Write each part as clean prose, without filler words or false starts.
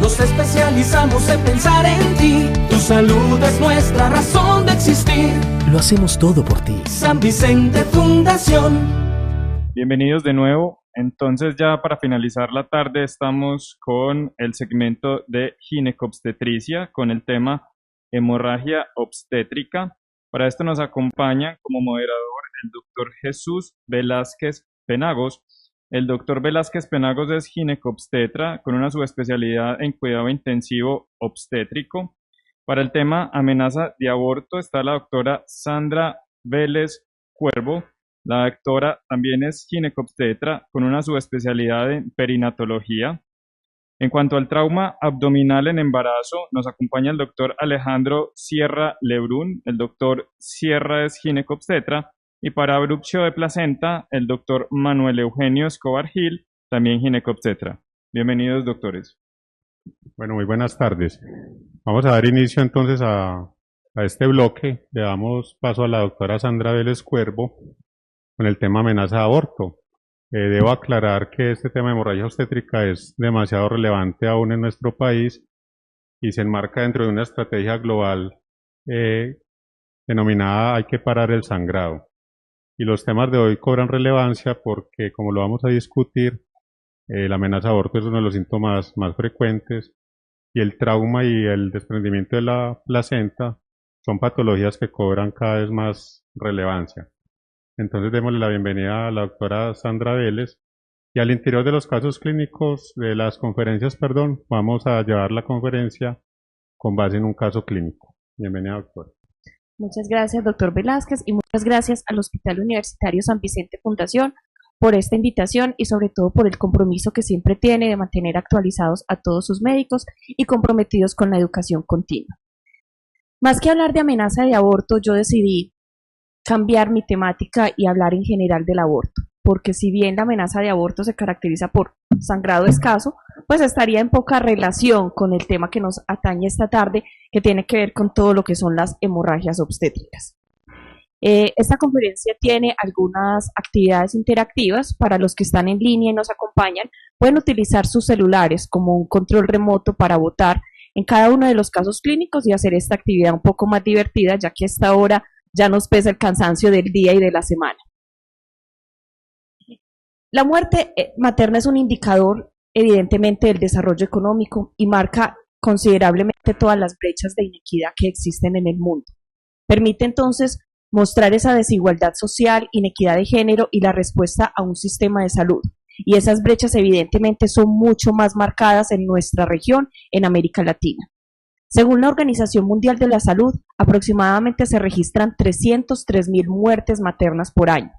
Nos especializamos en pensar en ti. Tu salud es nuestra razón de existir. Lo hacemos todo por ti. San Vicente Fundación. Bienvenidos de nuevo. Entonces, ya para finalizar la tarde estamos con el segmento de ginecobstetricia con el tema hemorragia obstétrica. Para esto nos acompaña como moderador el doctor Jesús Velázquez Penagos. El doctor Velázquez Penagos es ginecobstetra con una subespecialidad en cuidado intensivo obstétrico. Para el tema amenaza de aborto está la doctora Sandra Vélez Cuervo. La doctora también es ginecobstetra con una subespecialidad en perinatología. En cuanto al trauma abdominal en embarazo, nos acompaña el doctor Alejandro Sierra Lebrún. El doctor Sierra es ginecobstetra. Y para abruptio de placenta, el doctor Manuel Eugenio Escobar Gil, también ginecobstetra. Bienvenidos, doctores. Bueno, muy buenas tardes. Vamos a dar inicio entonces a este bloque. Le damos paso a la doctora Sandra Vélez Cuervo con el tema amenaza de aborto. Debo aclarar que este tema de hemorragia obstétrica es demasiado relevante aún en nuestro país y se enmarca dentro de una estrategia global denominada Hay que parar el sangrado. Y los temas de hoy cobran relevancia porque, como lo vamos a discutir, la amenaza de aborto es uno de los síntomas más frecuentes y el trauma y el desprendimiento de la placenta son patologías que cobran cada vez más relevancia. Entonces démosle la bienvenida a la doctora Sandra Vélez y al interior de los casos clínicos, de las conferencias, vamos a llevar la conferencia con base en un caso clínico. Bienvenida, doctora. Muchas gracias, doctor Velázquez, y muchas gracias al Hospital Universitario San Vicente Fundación por esta invitación y sobre todo por el compromiso que siempre tiene de mantener actualizados a todos sus médicos y comprometidos con la educación continua. Más que hablar de amenaza de aborto, yo decidí cambiar mi temática y hablar en general del aborto, porque si bien la amenaza de aborto se caracteriza por sangrado escaso, pues estaría en poca relación con el tema que nos atañe esta tarde, que tiene que ver con todo lo que son las hemorragias obstétricas. Esta conferencia tiene algunas actividades interactivas. Para los que están en línea y nos acompañan, pueden utilizar sus celulares como un control remoto para votar en cada uno de los casos clínicos y hacer esta actividad un poco más divertida, ya que a esta hora ya nos pesa el cansancio del día y de la semana. La muerte materna es un indicador evidentemente del desarrollo económico y marca considerablemente todas las brechas de inequidad que existen en el mundo. Permite entonces mostrar esa desigualdad social, inequidad de género y la respuesta a un sistema de salud. Y esas brechas evidentemente son mucho más marcadas en nuestra región, en América Latina. Según la Organización Mundial de la Salud, aproximadamente se registran 303.000 muertes maternas por año.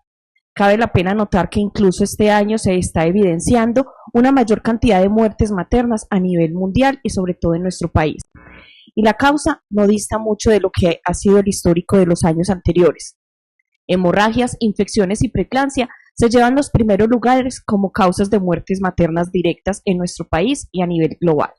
Cabe la pena notar que incluso este año se está evidenciando una mayor cantidad de muertes maternas a nivel mundial y sobre todo en nuestro país. Y la causa no dista mucho de lo que ha sido el histórico de los años anteriores. Hemorragias, infecciones y preeclampsia se llevan los primeros lugares como causas de muertes maternas directas en nuestro país y a nivel global.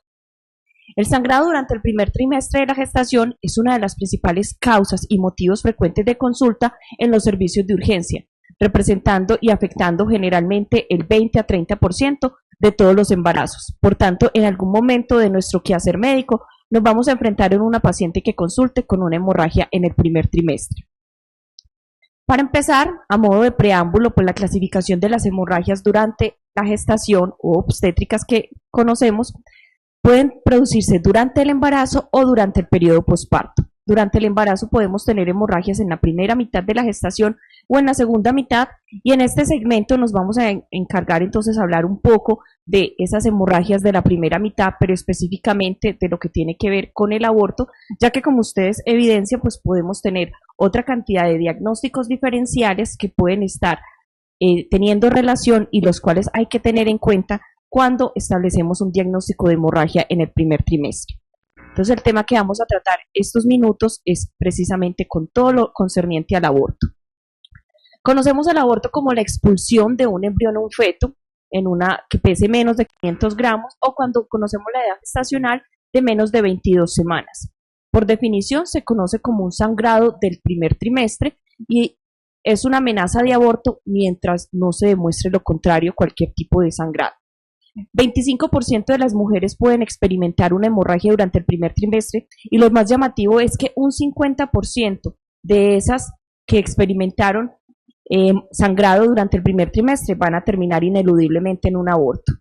El sangrado durante el primer trimestre de la gestación es una de las principales causas y motivos frecuentes de consulta en los servicios de urgencia, representando y afectando generalmente el 20 a 30% de todos los embarazos. Por tanto, en algún momento de nuestro quehacer médico nos vamos a enfrentar en una paciente que consulte con una hemorragia en el primer trimestre. Para empezar, a modo de preámbulo, pues la clasificación de las hemorragias durante la gestación o obstétricas que conocemos pueden producirse durante el embarazo o durante el periodo posparto. Durante el embarazo podemos tener hemorragias en la primera mitad de la gestación o en la segunda mitad, y en este segmento nos vamos a encargar entonces a hablar un poco de esas hemorragias de la primera mitad, pero específicamente de lo que tiene que ver con el aborto, ya que como ustedes evidencian, pues podemos tener otra cantidad de diagnósticos diferenciales que pueden estar teniendo relación y los cuales hay que tener en cuenta cuando establecemos un diagnóstico de hemorragia en el primer trimestre. Entonces el tema que vamos a tratar estos minutos es precisamente con todo lo concerniente al aborto. Conocemos el aborto como la expulsión de un embrión o un feto en una que pese menos de 500 gramos o cuando conocemos la edad gestacional de menos de 22 semanas. Por definición se conoce como un sangrado del primer trimestre y es una amenaza de aborto mientras no se demuestre lo contrario, cualquier tipo de sangrado. 25% de las mujeres pueden experimentar una hemorragia durante el primer trimestre y lo más llamativo es que un 50% de esas que experimentaron sangrado durante el primer trimestre van a terminar ineludiblemente en un aborto.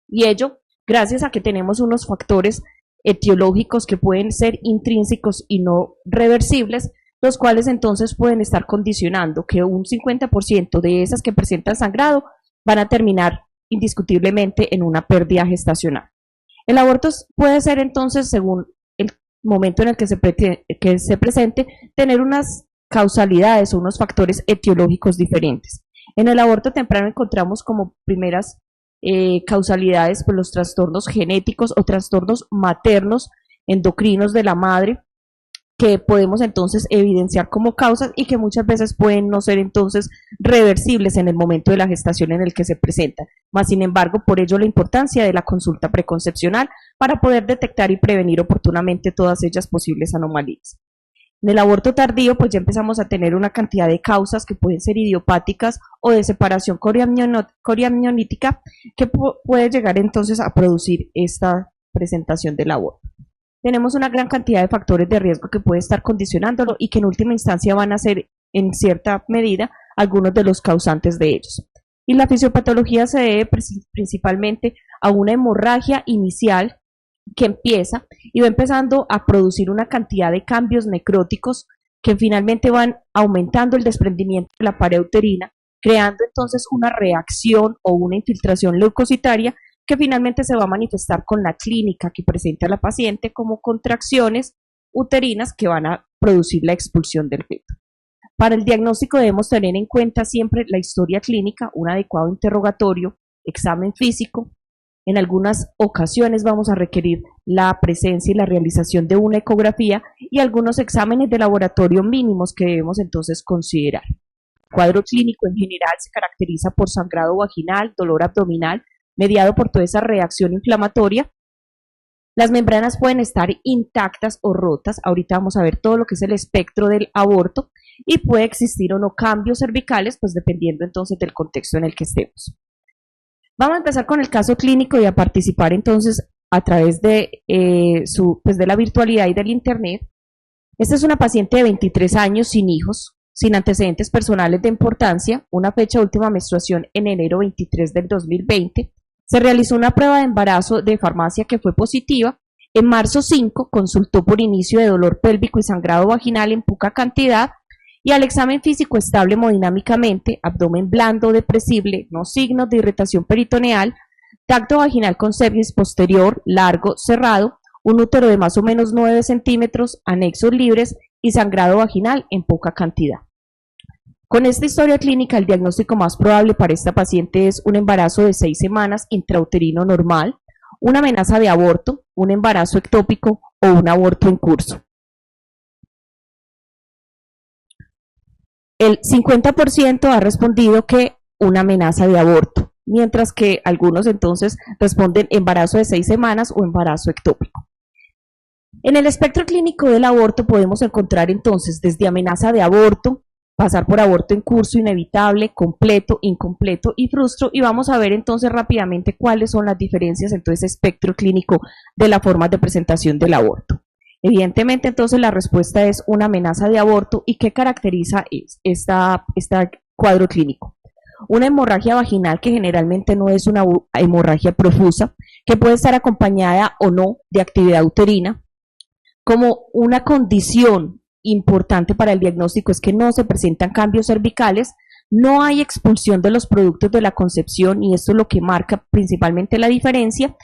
Y ello gracias a que tenemos unos factores etiológicos que pueden ser intrínsecos y no reversibles, los cuales entonces pueden estar condicionando que un 50% de esas que presentan sangrado van a terminar indiscutiblemente en una pérdida gestacional. El aborto puede ser entonces, según el momento en el que se presente, tener unas causalidades o unos factores etiológicos diferentes. En el aborto temprano encontramos como primeras causalidades pues, los trastornos genéticos o trastornos maternos endocrinos de la madre, que podemos entonces evidenciar como causas y que muchas veces pueden no ser entonces reversibles en el momento de la gestación en el que se presentan. Mas, sin embargo, por ello la importancia de la consulta preconcepcional para poder detectar y prevenir oportunamente todas ellas posibles anomalías. En el aborto tardío, pues ya empezamos a tener una cantidad de causas que pueden ser idiopáticas o de separación coriamniónica que puede llegar entonces a producir esta presentación del aborto. Tenemos una gran cantidad de factores de riesgo que puede estar condicionándolo y que en última instancia van a ser en cierta medida algunos de los causantes de ellos. Y la fisiopatología se debe principalmente a una hemorragia inicial que empieza y va empezando a producir una cantidad de cambios necróticos que finalmente van aumentando el desprendimiento de la pared uterina, creando entonces una reacción o una infiltración leucocitaria que finalmente se va a manifestar con la clínica que presenta la paciente como contracciones uterinas que van a producir la expulsión del feto. Para el diagnóstico debemos tener en cuenta siempre la historia clínica, un adecuado interrogatorio, examen físico. En algunas ocasiones vamos a requerir la presencia y la realización de una ecografía y algunos exámenes de laboratorio mínimos que debemos entonces considerar. El cuadro clínico en general se caracteriza por sangrado vaginal, dolor abdominal, mediado por toda esa reacción inflamatoria. Las membranas pueden estar intactas o rotas. Ahorita vamos a ver todo lo que es el espectro del aborto y puede existir o no cambios cervicales, pues dependiendo entonces del contexto en el que estemos. Vamos a empezar con el caso clínico y a participar entonces a través de, de la virtualidad y del internet. Esta es una paciente de 23 años sin hijos, sin antecedentes personales de importancia, una fecha de última menstruación en enero 23 del 2020. Se realizó una prueba de embarazo de farmacia que fue positiva. En marzo 5 consultó por inicio de dolor pélvico y sangrado vaginal en poca cantidad y al examen físico estable hemodinámicamente, abdomen blando, depresible, no signos de irritación peritoneal, tacto vaginal con cervix posterior, largo, cerrado, un útero de más o menos 9 centímetros, anexos libres y sangrado vaginal en poca cantidad. Con esta historia clínica, el diagnóstico más probable para esta paciente es un embarazo de 6 semanas intrauterino normal, una amenaza de aborto, un embarazo ectópico o un aborto en curso. El 50% ha respondido que una amenaza de aborto, mientras que algunos entonces responden embarazo de 6 semanas o embarazo ectópico. En el espectro clínico del aborto podemos encontrar entonces desde amenaza de aborto, pasar por aborto en curso inevitable, completo, incompleto y frustro, y vamos a ver entonces rápidamente cuáles son las diferencias en todo ese espectro clínico de la forma de presentación del aborto. Evidentemente entonces la respuesta es una amenaza de aborto. ¿Y qué caracteriza este cuadro clínico? Una hemorragia vaginal que generalmente no es una hemorragia profusa, que puede estar acompañada o no de actividad uterina. Como una condición importante para el diagnóstico es que no se presentan cambios cervicales, no hay expulsión de los productos de la concepción y esto es lo que marca principalmente la diferencia,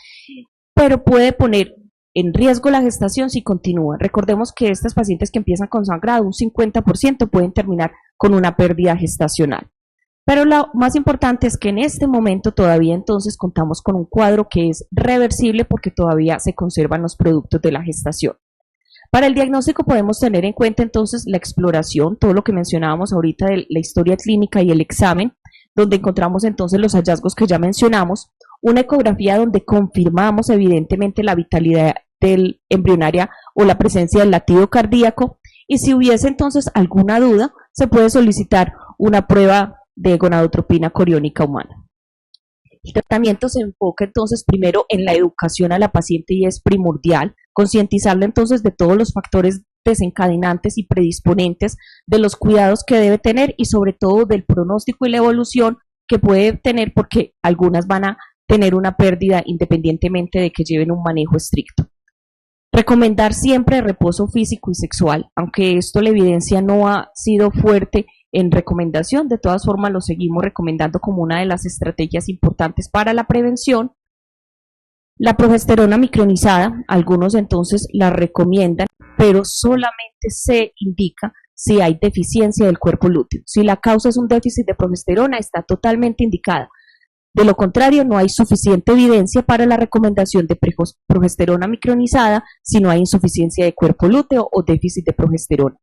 pero puede poner en riesgo la gestación si continúa. Recordemos que estas pacientes que empiezan con sangrado, un 50% pueden terminar con una pérdida gestacional. Pero lo más importante es que en este momento todavía entonces contamos con un cuadro que es reversible porque todavía se conservan los productos de la gestación. Para el diagnóstico podemos tener en cuenta entonces la exploración, todo lo que mencionábamos ahorita de la historia clínica y el examen, donde encontramos entonces los hallazgos que ya mencionamos, una ecografía donde confirmamos evidentemente la vitalidad del embrionaria o la presencia del latido cardíaco, y si hubiese entonces alguna duda, se puede solicitar una prueba de gonadotropina coriónica humana. El tratamiento se enfoca entonces primero en la educación a la paciente y es primordial, concientizarla entonces de todos los factores desencadenantes y predisponentes de los cuidados que debe tener y sobre todo del pronóstico y la evolución que puede tener porque algunas van a tener una pérdida independientemente de que lleven un manejo estricto. Recomendar siempre reposo físico y sexual, aunque esto la evidencia no ha sido fuerte en recomendación, de todas formas lo seguimos recomendando como una de las estrategias importantes para la prevención. La progesterona micronizada, algunos entonces la recomiendan, pero solamente se indica si hay deficiencia del cuerpo lúteo. Si la causa es un déficit de progesterona, está totalmente indicada. De lo contrario, no hay suficiente evidencia para la recomendación de progesterona micronizada si no hay insuficiencia de cuerpo lúteo o déficit de progesterona.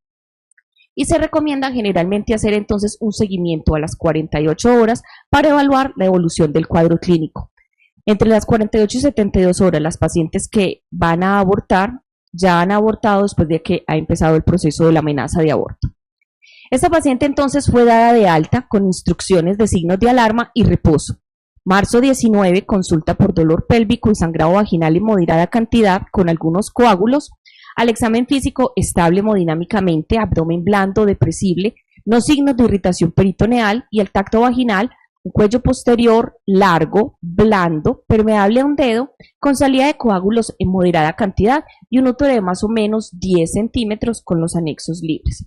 Y se recomienda generalmente hacer entonces un seguimiento a las 48 horas para evaluar la evolución del cuadro clínico. Entre las 48 y 72 horas, las pacientes que van a abortar ya han abortado después de que ha empezado el proceso de la amenaza de aborto. Esta paciente entonces fue dada de alta con instrucciones de signos de alarma y reposo. Marzo 19, consulta por dolor pélvico y sangrado vaginal en moderada cantidad con algunos coágulos. Al examen físico estable hemodinámicamente, abdomen blando, depresible, no signos de irritación peritoneal y el tacto vaginal, un cuello posterior largo, blando, permeable a un dedo, con salida de coágulos en moderada cantidad y un útero de más o menos 10 centímetros con los anexos libres.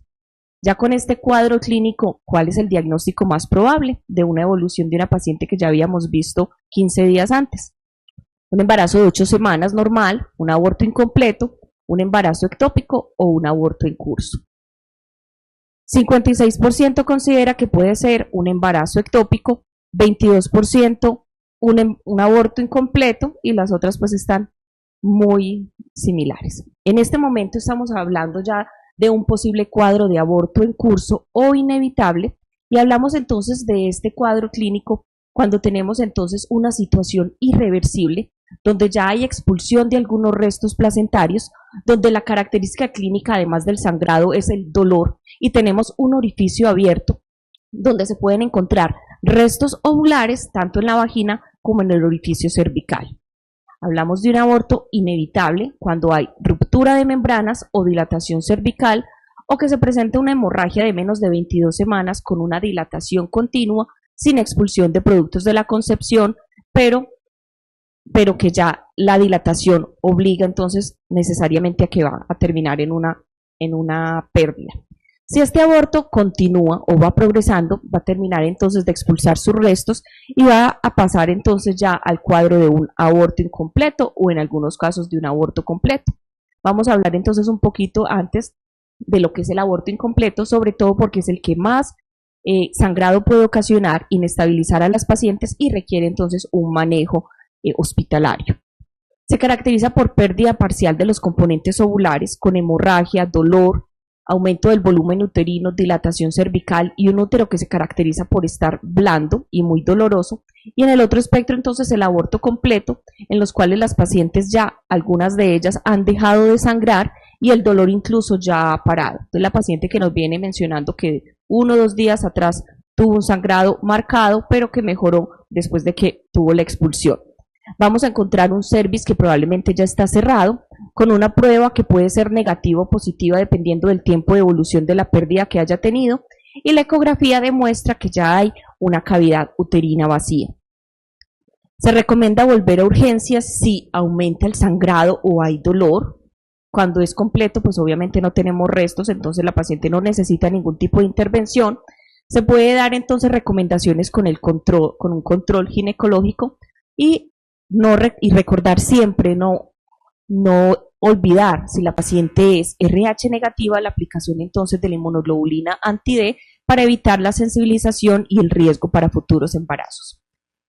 Ya con este cuadro clínico, ¿cuál es el diagnóstico más probable de una evolución de una paciente que ya habíamos visto 15 días antes? Un embarazo de 8 semanas normal, un aborto incompleto, un embarazo ectópico o un aborto en curso. 56% considera que puede ser un embarazo ectópico, 22% un aborto incompleto y las otras pues están muy similares. En este momento estamos hablando ya de un posible cuadro de aborto en curso o inevitable y hablamos entonces de este cuadro clínico cuando tenemos entonces una situación irreversible donde ya hay expulsión de algunos restos placentarios, donde la característica clínica además del sangrado es el dolor y tenemos un orificio abierto donde se pueden encontrar restos ovulares tanto en la vagina como en el orificio cervical. Hablamos de un aborto inevitable cuando hay ruptura de membranas o dilatación cervical o que se presenta una hemorragia de menos de 22 semanas con una dilatación continua sin expulsión de productos de la concepción, pero que ya la dilatación obliga entonces necesariamente a que va a terminar en una pérdida. Si este aborto continúa o va progresando, va a terminar entonces de expulsar sus restos y va a pasar entonces ya al cuadro de un aborto incompleto o en algunos casos de un aborto completo. Vamos a hablar entonces un poquito antes de lo que es el aborto incompleto, sobre todo porque es el que más sangrado puede ocasionar, inestabilizar a las pacientes y requiere entonces un manejo hospitalario. Se caracteriza por pérdida parcial de los componentes ovulares con hemorragia, dolor, aumento del volumen uterino, dilatación cervical y un útero que se caracteriza por estar blando y muy doloroso. Y en el otro espectro entonces el aborto completo, en los cuales las pacientes ya, algunas de ellas han dejado de sangrar y el dolor incluso ya ha parado. Entonces la paciente que nos viene mencionando que 1 o 2 días atrás tuvo un sangrado marcado, pero que mejoró después de que tuvo la expulsión. Vamos a encontrar un cervix que probablemente ya está cerrado, con una prueba que puede ser negativa o positiva dependiendo del tiempo de evolución de la pérdida que haya tenido, y la ecografía demuestra que ya hay una cavidad uterina vacía. Se recomienda volver a urgencias si aumenta el sangrado o hay dolor. Cuando es completo, pues obviamente no tenemos restos, entonces la paciente no necesita ningún tipo de intervención. Se puede dar entonces recomendaciones con un control ginecológico y recordar siempre no olvidar si la paciente es RH negativa, la aplicación entonces de la inmunoglobulina anti-D para evitar la sensibilización y el riesgo para futuros embarazos.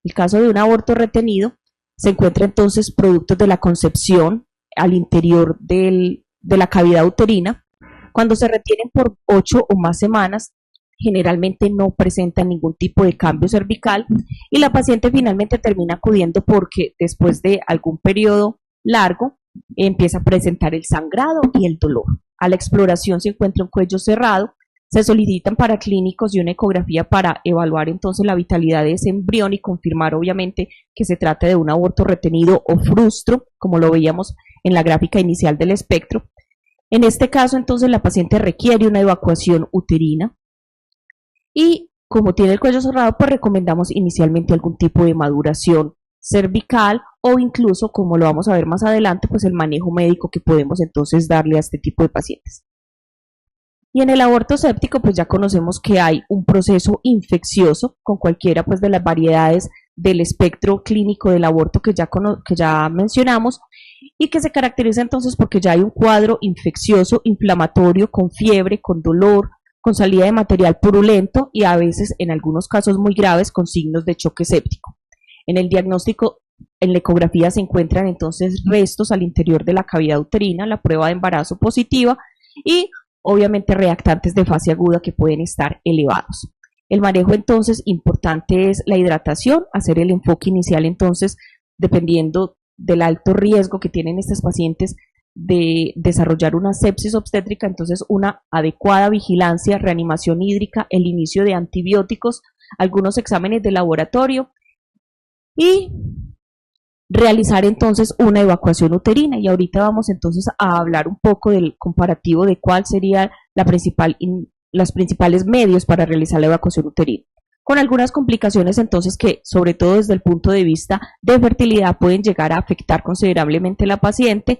En el caso de un aborto retenido, se encuentra entonces productos de la concepción al interior de la cavidad uterina. Cuando se retienen por 8 o más semanas, generalmente no presentan ningún tipo de cambio cervical y la paciente finalmente termina acudiendo porque después de algún periodo largo empieza a presentar el sangrado y el dolor. A la exploración se encuentra un cuello cerrado, Se solicitan para clínicos y una ecografía para evaluar entonces la vitalidad de ese embrión y confirmar obviamente que se trata de un aborto retenido o frustro, como lo veíamos en la gráfica inicial del espectro. En este caso entonces la paciente requiere una evacuación uterina y como tiene el cuello cerrado, pues recomendamos inicialmente algún tipo de maduración cervical o incluso, como lo vamos a ver más adelante, pues el manejo médico que podemos entonces darle a este tipo de pacientes. Y en el aborto séptico, pues ya conocemos que hay un proceso infeccioso con cualquiera pues de las variedades del espectro clínico del aborto que ya mencionamos y que se caracteriza entonces porque ya hay un cuadro infeccioso, inflamatorio, con fiebre, con dolor, con salida de material purulento y a veces, en algunos casos muy graves, con signos de choque séptico. En el diagnóstico, en la ecografía se encuentran entonces restos al interior de la cavidad uterina, la prueba de embarazo positiva y obviamente reactantes de fase aguda que pueden estar elevados. El manejo entonces importante es la hidratación, hacer el enfoque inicial entonces dependiendo del alto riesgo que tienen estas pacientes de desarrollar una sepsis obstétrica, entonces una adecuada vigilancia, reanimación hídrica, el inicio de antibióticos, algunos exámenes de laboratorio y realizar entonces una evacuación uterina. Y ahorita vamos entonces a hablar un poco del comparativo de cuál sería los principales medios para realizar la evacuación uterina, con algunas complicaciones entonces que sobre todo desde el punto de vista de fertilidad pueden llegar a afectar considerablemente a la paciente,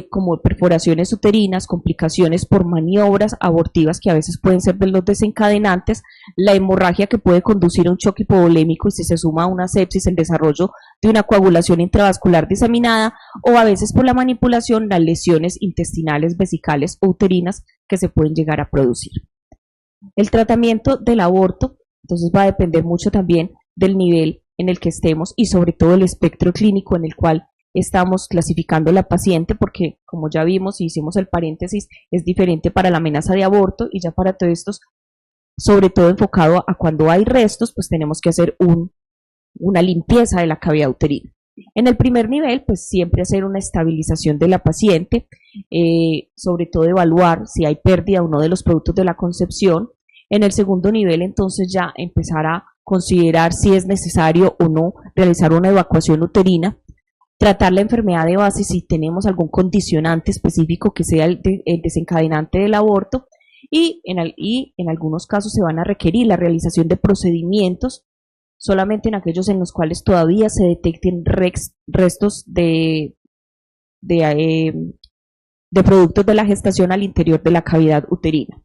como perforaciones uterinas, complicaciones por maniobras abortivas que a veces pueden ser de los desencadenantes, la hemorragia que puede conducir a un choque hipovolémico y si se suma a una sepsis el desarrollo de una coagulación intravascular diseminada o a veces por la manipulación las lesiones intestinales, vesicales o uterinas que se pueden llegar a producir. El tratamiento del aborto entonces va a depender mucho también del nivel en el que estemos y sobre todo el espectro clínico en el cual estamos clasificando la paciente, porque como ya vimos y hicimos el paréntesis, es diferente para la amenaza de aborto y ya para todos estos, sobre todo enfocado a cuando hay restos, pues tenemos que hacer una limpieza de la cavidad uterina. En el primer nivel, pues siempre hacer una estabilización de la paciente, sobre todo evaluar si hay pérdida o no de los productos de la concepción. En el segundo nivel, entonces ya empezar a considerar si es necesario o no realizar una evacuación uterina, tratar la enfermedad de base si tenemos algún condicionante específico que sea el desencadenante del aborto y en algunos casos se van a requerir la realización de procedimientos solamente en aquellos en los cuales todavía se detecten restos de productos de la gestación al interior de la cavidad uterina,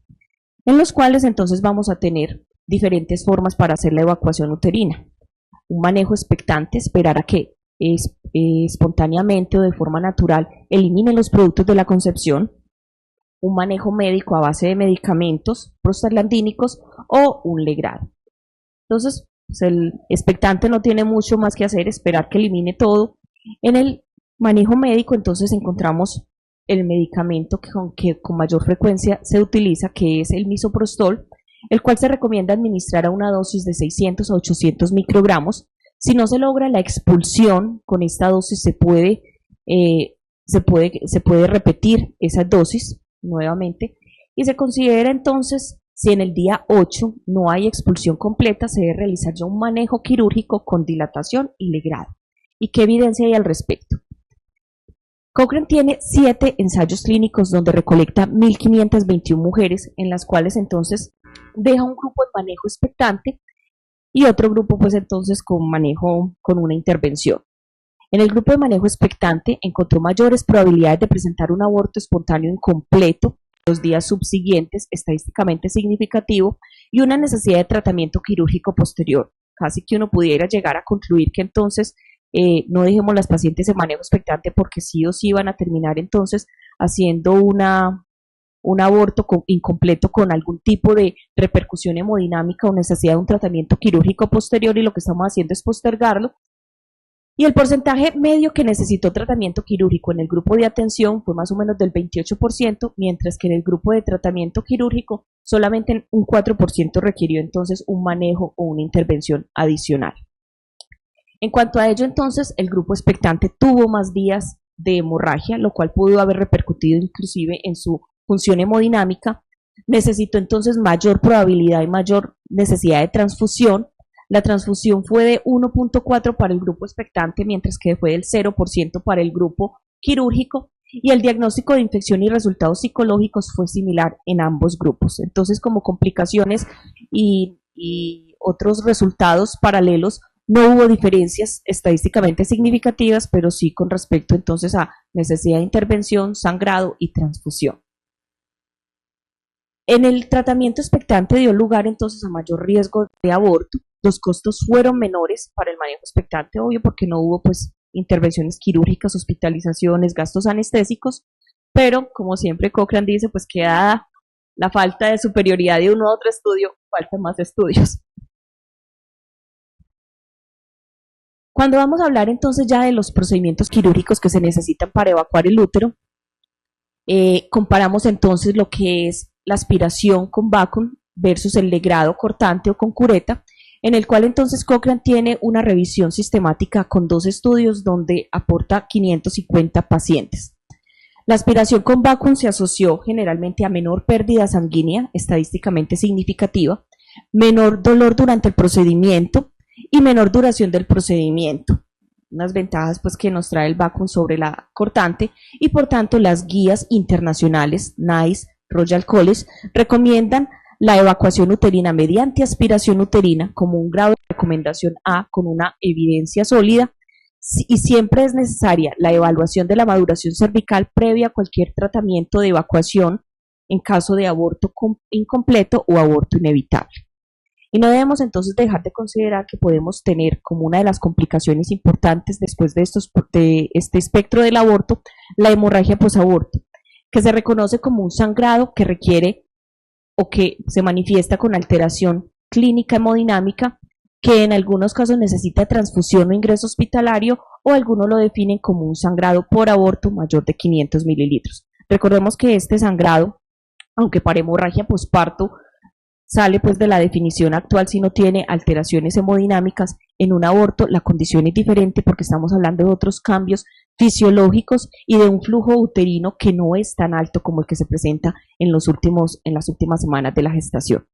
en los cuales entonces vamos a tener diferentes formas para hacer la evacuación uterina. Un manejo expectante, esperar a que espontáneamente o de forma natural eliminen los productos de la concepción, un manejo médico a base de medicamentos prostaglandínicos o un legrado. Entonces, pues el expectante no tiene mucho más que hacer, esperar que elimine todo. En el manejo médico entonces encontramos el medicamento que con mayor frecuencia se utiliza, que es el misoprostol, el cual se recomienda administrar a una dosis de 600 a 800 microgramos. Si no se logra la expulsión con esta dosis, se puede repetir esa dosis nuevamente y se considera entonces, si en el día 8 no hay expulsión completa, se debe realizar ya un manejo quirúrgico con dilatación y legrado. ¿Y qué evidencia hay al respecto? Cochrane tiene 7 ensayos clínicos donde recolecta 1.521 mujeres, en las cuales entonces deja un grupo de manejo expectante y otro grupo pues entonces con manejo con una intervención. En el grupo de manejo expectante encontró mayores probabilidades de presentar un aborto espontáneo incompleto los días subsiguientes, estadísticamente significativo, y una necesidad de tratamiento quirúrgico posterior. Casi que uno pudiera llegar a concluir que entonces no dejemos las pacientes en manejo expectante porque sí o sí van a terminar entonces haciendo un aborto incompleto con algún tipo de repercusión hemodinámica o necesidad de un tratamiento quirúrgico posterior, y lo que estamos haciendo es postergarlo. Y el porcentaje medio que necesitó tratamiento quirúrgico en el grupo de atención fue más o menos del 28%, mientras que en el grupo de tratamiento quirúrgico solamente un 4% requirió entonces un manejo o una intervención adicional. En cuanto a ello, entonces, el grupo expectante tuvo más días de hemorragia, lo cual pudo haber repercutido inclusive en su función hemodinámica, necesitó entonces mayor probabilidad y mayor necesidad de transfusión. La transfusión fue de 1.4 para el grupo expectante, mientras que fue del 0% para el grupo quirúrgico, y el diagnóstico de infección y resultados psicológicos fue similar en ambos grupos. Entonces, como complicaciones y otros resultados paralelos, no hubo diferencias estadísticamente significativas, pero sí con respecto entonces a necesidad de intervención, sangrado y transfusión. En el tratamiento expectante dio lugar entonces a mayor riesgo de aborto. Los costos fueron menores para el manejo expectante, obvio, porque no hubo pues intervenciones quirúrgicas, hospitalizaciones, gastos anestésicos, pero como siempre Cochrane dice, pues que dada la falta de superioridad de uno u otro estudio, faltan más estudios. Cuando vamos a hablar entonces ya de los procedimientos quirúrgicos que se necesitan para evacuar el útero, comparamos entonces lo que es la aspiración con vacuum versus el legrado cortante o con cureta, en el cual entonces Cochrane tiene una revisión sistemática con 2 estudios donde aporta 550 pacientes. La aspiración con vacuum se asoció generalmente a menor pérdida sanguínea, estadísticamente significativa, menor dolor durante el procedimiento y menor duración del procedimiento. Unas ventajas pues que nos trae el vacuum sobre la cortante, y por tanto las guías internacionales NICE, Royal College, recomiendan la evacuación uterina mediante aspiración uterina como un grado de recomendación A con una evidencia sólida, y siempre es necesaria la evaluación de la maduración cervical previa a cualquier tratamiento de evacuación en caso de aborto incompleto o aborto inevitable. Y no debemos entonces dejar de considerar que podemos tener como una de las complicaciones importantes después de este espectro del aborto, la hemorragia posaborto, que se reconoce como un sangrado que requiere o que se manifiesta con alteración clínica hemodinámica, que en algunos casos necesita transfusión o ingreso hospitalario, o algunos lo definen como un sangrado por aborto mayor de 500 mililitros. Recordemos que este sangrado, aunque para hemorragia posparto sale pues de la definición actual si no tiene alteraciones hemodinámicas, en un aborto la condición es diferente porque estamos hablando de otros cambios fisiológicos y de un flujo uterino que no es tan alto como el que se presenta en las últimas semanas de la gestación.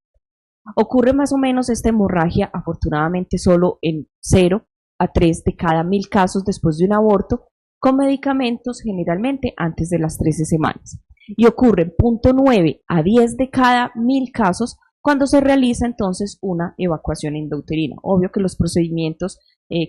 Ocurre más o menos esta hemorragia afortunadamente solo en 0 a 3 de cada 1000 casos después de un aborto, con medicamentos generalmente antes de las 13 semanas. Y ocurre en 0.9 a 10 de cada 1000 casos cuando se realiza entonces una evacuación endouterina. Obvio que los procedimientos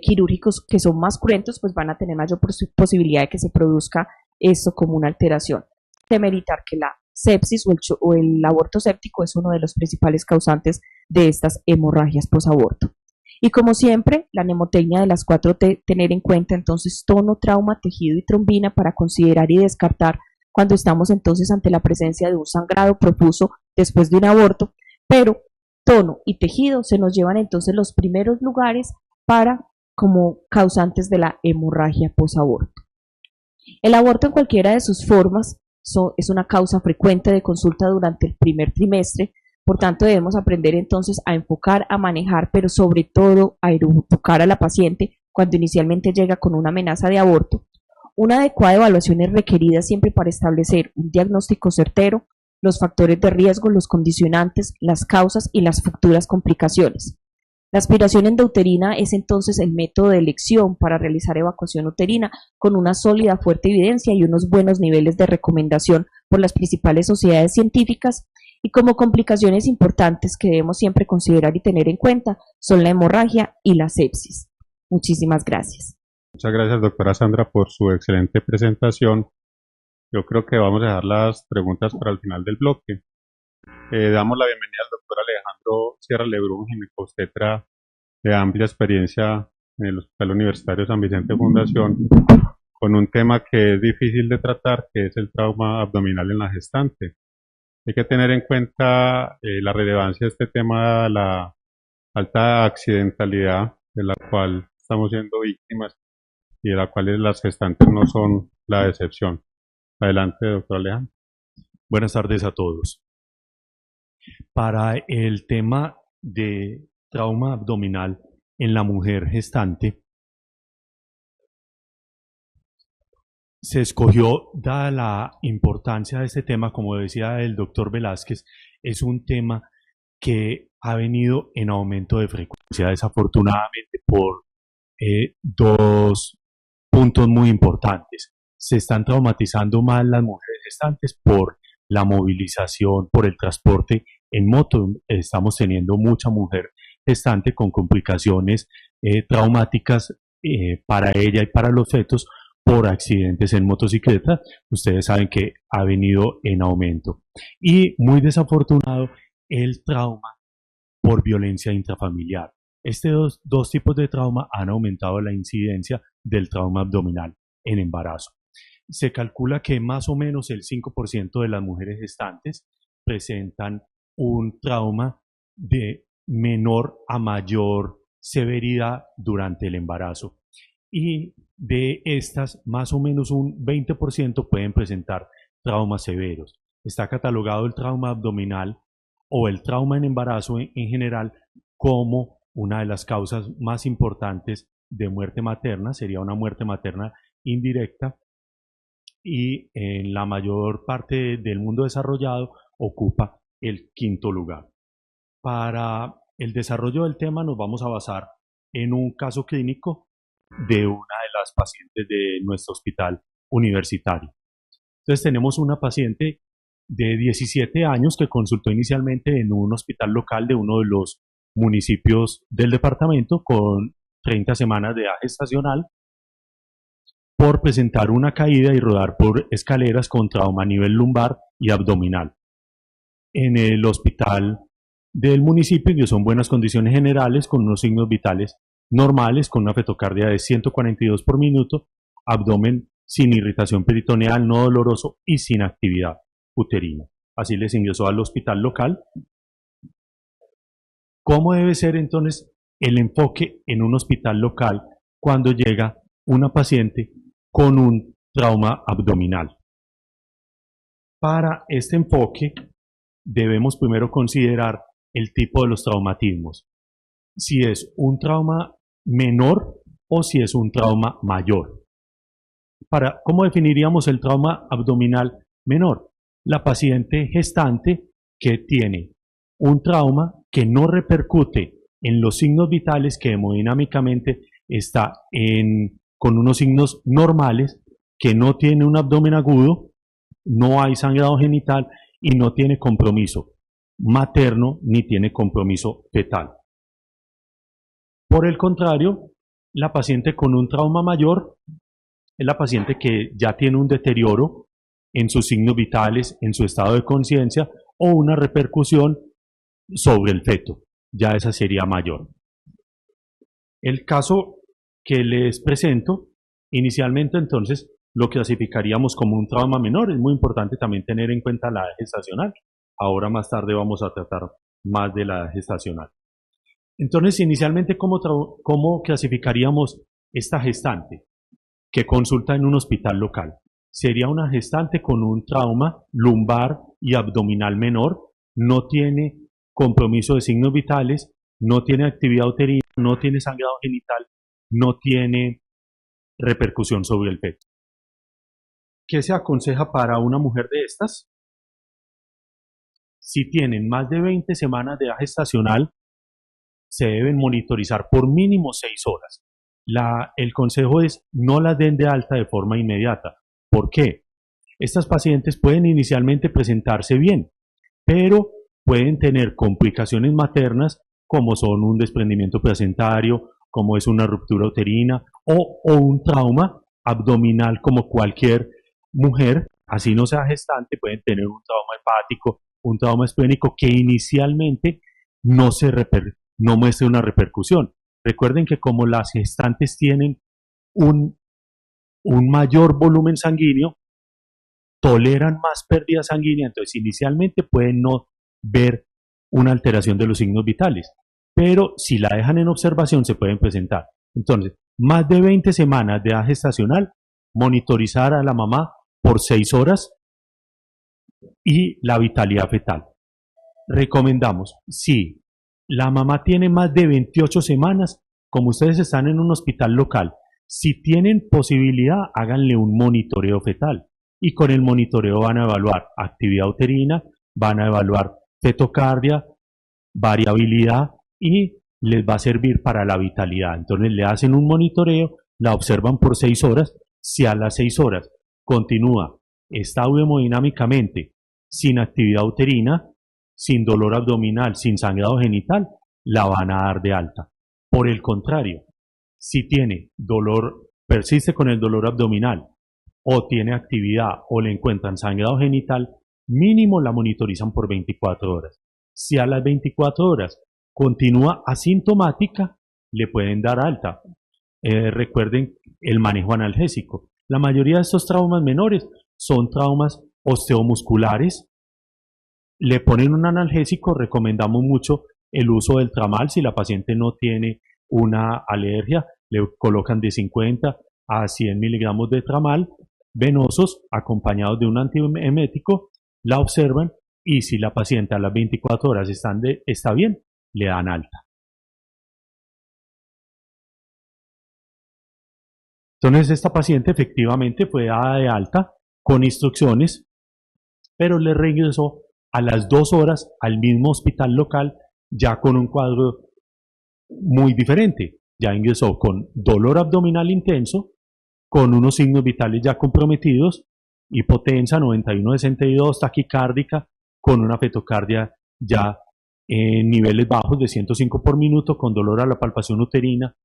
quirúrgicos que son más cruentos pues van a tener mayor posibilidad de que se produzca esto como una alteración. Demeritar que la sepsis o el aborto séptico es uno de los principales causantes de estas hemorragias posaborto. Y como siempre, la mnemotecnia de las 4T, tener en cuenta entonces tono, trauma, tejido y trombina para considerar y descartar cuando estamos entonces ante la presencia de un sangrado profuso después de un aborto, pero tono y tejido se nos llevan entonces los primeros lugares para como causantes de la hemorragia posaborto. El aborto en cualquiera de sus formas es una causa frecuente de consulta durante el primer trimestre, por tanto debemos aprender entonces a enfocar, a manejar, pero sobre todo a educar a la paciente cuando inicialmente llega con una amenaza de aborto. Una adecuada evaluación es requerida siempre para establecer un diagnóstico certero, los factores de riesgo, los condicionantes, las causas y las futuras complicaciones. La aspiración endouterina es entonces el método de elección para realizar evacuación uterina con una sólida, fuerte evidencia y unos buenos niveles de recomendación por las principales sociedades científicas, y como complicaciones importantes que debemos siempre considerar y tener en cuenta son la hemorragia y la sepsis. Muchísimas gracias. Muchas gracias, doctora Sandra, por su excelente presentación. Yo creo que vamos a dejar las preguntas para el final del bloque. Damos la bienvenida al doctor Alejandro Sierra Lebrun, ginecobstetra de amplia experiencia en el Hospital Universitario San Vicente Fundación, con un tema que es difícil de tratar, que es el trauma abdominal en la gestante. Hay que tener en cuenta la relevancia de este tema, la alta accidentalidad de la cual estamos siendo víctimas y de la cual las gestantes no son la excepción. Adelante, doctor Alejandro. Buenas tardes a todos. Para el tema de trauma abdominal en la mujer gestante, se escogió, dada la importancia de este tema, como decía el doctor Velázquez, es un tema que ha venido en aumento de frecuencia, desafortunadamente por dos puntos muy importantes. Se están traumatizando más las mujeres gestantes por la movilización, por el transporte en moto. Estamos teniendo mucha mujer gestante con complicaciones traumáticas para ella y para los fetos por accidentes en motocicleta. Ustedes saben que ha venido en aumento. Y muy desafortunado el trauma por violencia intrafamiliar. Estos dos tipos de trauma han aumentado la incidencia del trauma abdominal en embarazo. Se calcula que más o menos el 5% de las mujeres gestantes presentan un trauma de menor a mayor severidad durante el embarazo. Y de estas, más o menos un 20% pueden presentar traumas severos. Está catalogado el trauma abdominal o el trauma en embarazo en general como una de las causas más importantes de muerte materna. Sería una muerte materna indirecta y en la mayor parte del mundo desarrollado ocupa el quinto lugar. Para el desarrollo del tema nos vamos a basar en un caso clínico de una de las pacientes de nuestro hospital universitario. Entonces tenemos una paciente de 17 años que consultó inicialmente en un hospital local de uno de los municipios del departamento con 30 semanas de edad gestacional por presentar una caída y rodar por escaleras con trauma a nivel lumbar y abdominal. En el hospital del municipio, que son buenas condiciones generales, con unos signos vitales normales, con una fetocardia de 142 por minuto, abdomen sin irritación peritoneal, no doloroso y sin actividad uterina. Así les ingresó al hospital local. ¿Cómo debe ser entonces el enfoque en un hospital local cuando llega una paciente con un trauma abdominal? Para este enfoque debemos primero considerar el tipo de los traumatismos. Si es un trauma menor o si es un trauma mayor. ¿Cómo definiríamos el trauma abdominal menor? La paciente gestante que tiene un trauma que no repercute en los signos vitales, que hemodinámicamente está con unos signos normales, que no tiene un abdomen agudo, no hay sangrado genital y no tiene compromiso materno ni tiene compromiso fetal. Por el contrario, la paciente con un trauma mayor es la paciente que ya tiene un deterioro en sus signos vitales, en su estado de conciencia o una repercusión sobre el feto. Ya esa sería mayor. El caso que les presento, inicialmente entonces lo clasificaríamos como un trauma menor. Es muy importante también tener en cuenta la edad gestacional. Ahora más tarde vamos a tratar más de la edad gestacional. Entonces, inicialmente, ¿cómo clasificaríamos esta gestante que consulta en un hospital local? Sería una gestante con un trauma lumbar y abdominal menor, no tiene compromiso de signos vitales, no tiene actividad uterina, no tiene sangrado genital, no tiene repercusión sobre el feto. ¿Qué se aconseja para una mujer de estas? Si tienen más de 20 semanas de edad gestacional, se deben monitorizar por mínimo 6 horas. El consejo es no las den de alta de forma inmediata. ¿Por qué? Estas pacientes pueden inicialmente presentarse bien, pero pueden tener complicaciones maternas como son un desprendimiento placentario, como es una ruptura uterina o un trauma abdominal como cualquier mujer, así no sea gestante, pueden tener un trauma hepático, un trauma esplénico que inicialmente no muestre una repercusión. Recuerden que como las gestantes tienen un mayor volumen sanguíneo, toleran más pérdida sanguínea, entonces inicialmente pueden no ver una alteración de los signos vitales, pero si la dejan en observación se pueden presentar. Entonces, más de 20 semanas de edad gestacional, monitorizar a la mamá por 6 horas y la vitalidad fetal. Recomendamos, si la mamá tiene más de 28 semanas, como ustedes están en un hospital local, si tienen posibilidad, háganle un monitoreo fetal. Y con el monitoreo van a evaluar actividad uterina, van a evaluar fetocardia, variabilidad y les va a servir para la vitalidad. Entonces le hacen un monitoreo, la observan por 6 horas. Si a las 6 horas continúa estable hemodinámicamente, sin actividad uterina, sin dolor abdominal, sin sangrado genital, la van a dar de alta. Por el contrario, si tiene dolor, persiste con el dolor abdominal o tiene actividad o le encuentran sangrado genital, mínimo la monitorizan por 24 horas. Si a las 24 horas continúa asintomática, le pueden dar alta. Recuerden el manejo analgésico. La mayoría de estos traumas menores son traumas osteomusculares. Le ponen un analgésico, recomendamos mucho el uso del tramal. Si la paciente no tiene una alergia, le colocan de 50 a 100 miligramos de tramal venosos acompañados de un antiemético, la observan y si la paciente a las 24 horas está bien, le dan alta. Entonces esta paciente efectivamente fue dada de alta con instrucciones, pero le regresó a las 2 horas al mismo hospital local ya con un cuadro muy diferente. Ya ingresó con dolor abdominal intenso, con unos signos vitales ya comprometidos, hipotensa 91-62, taquicárdica, con una fetocardia ya en niveles bajos de 105 por minuto, con dolor a la palpación uterina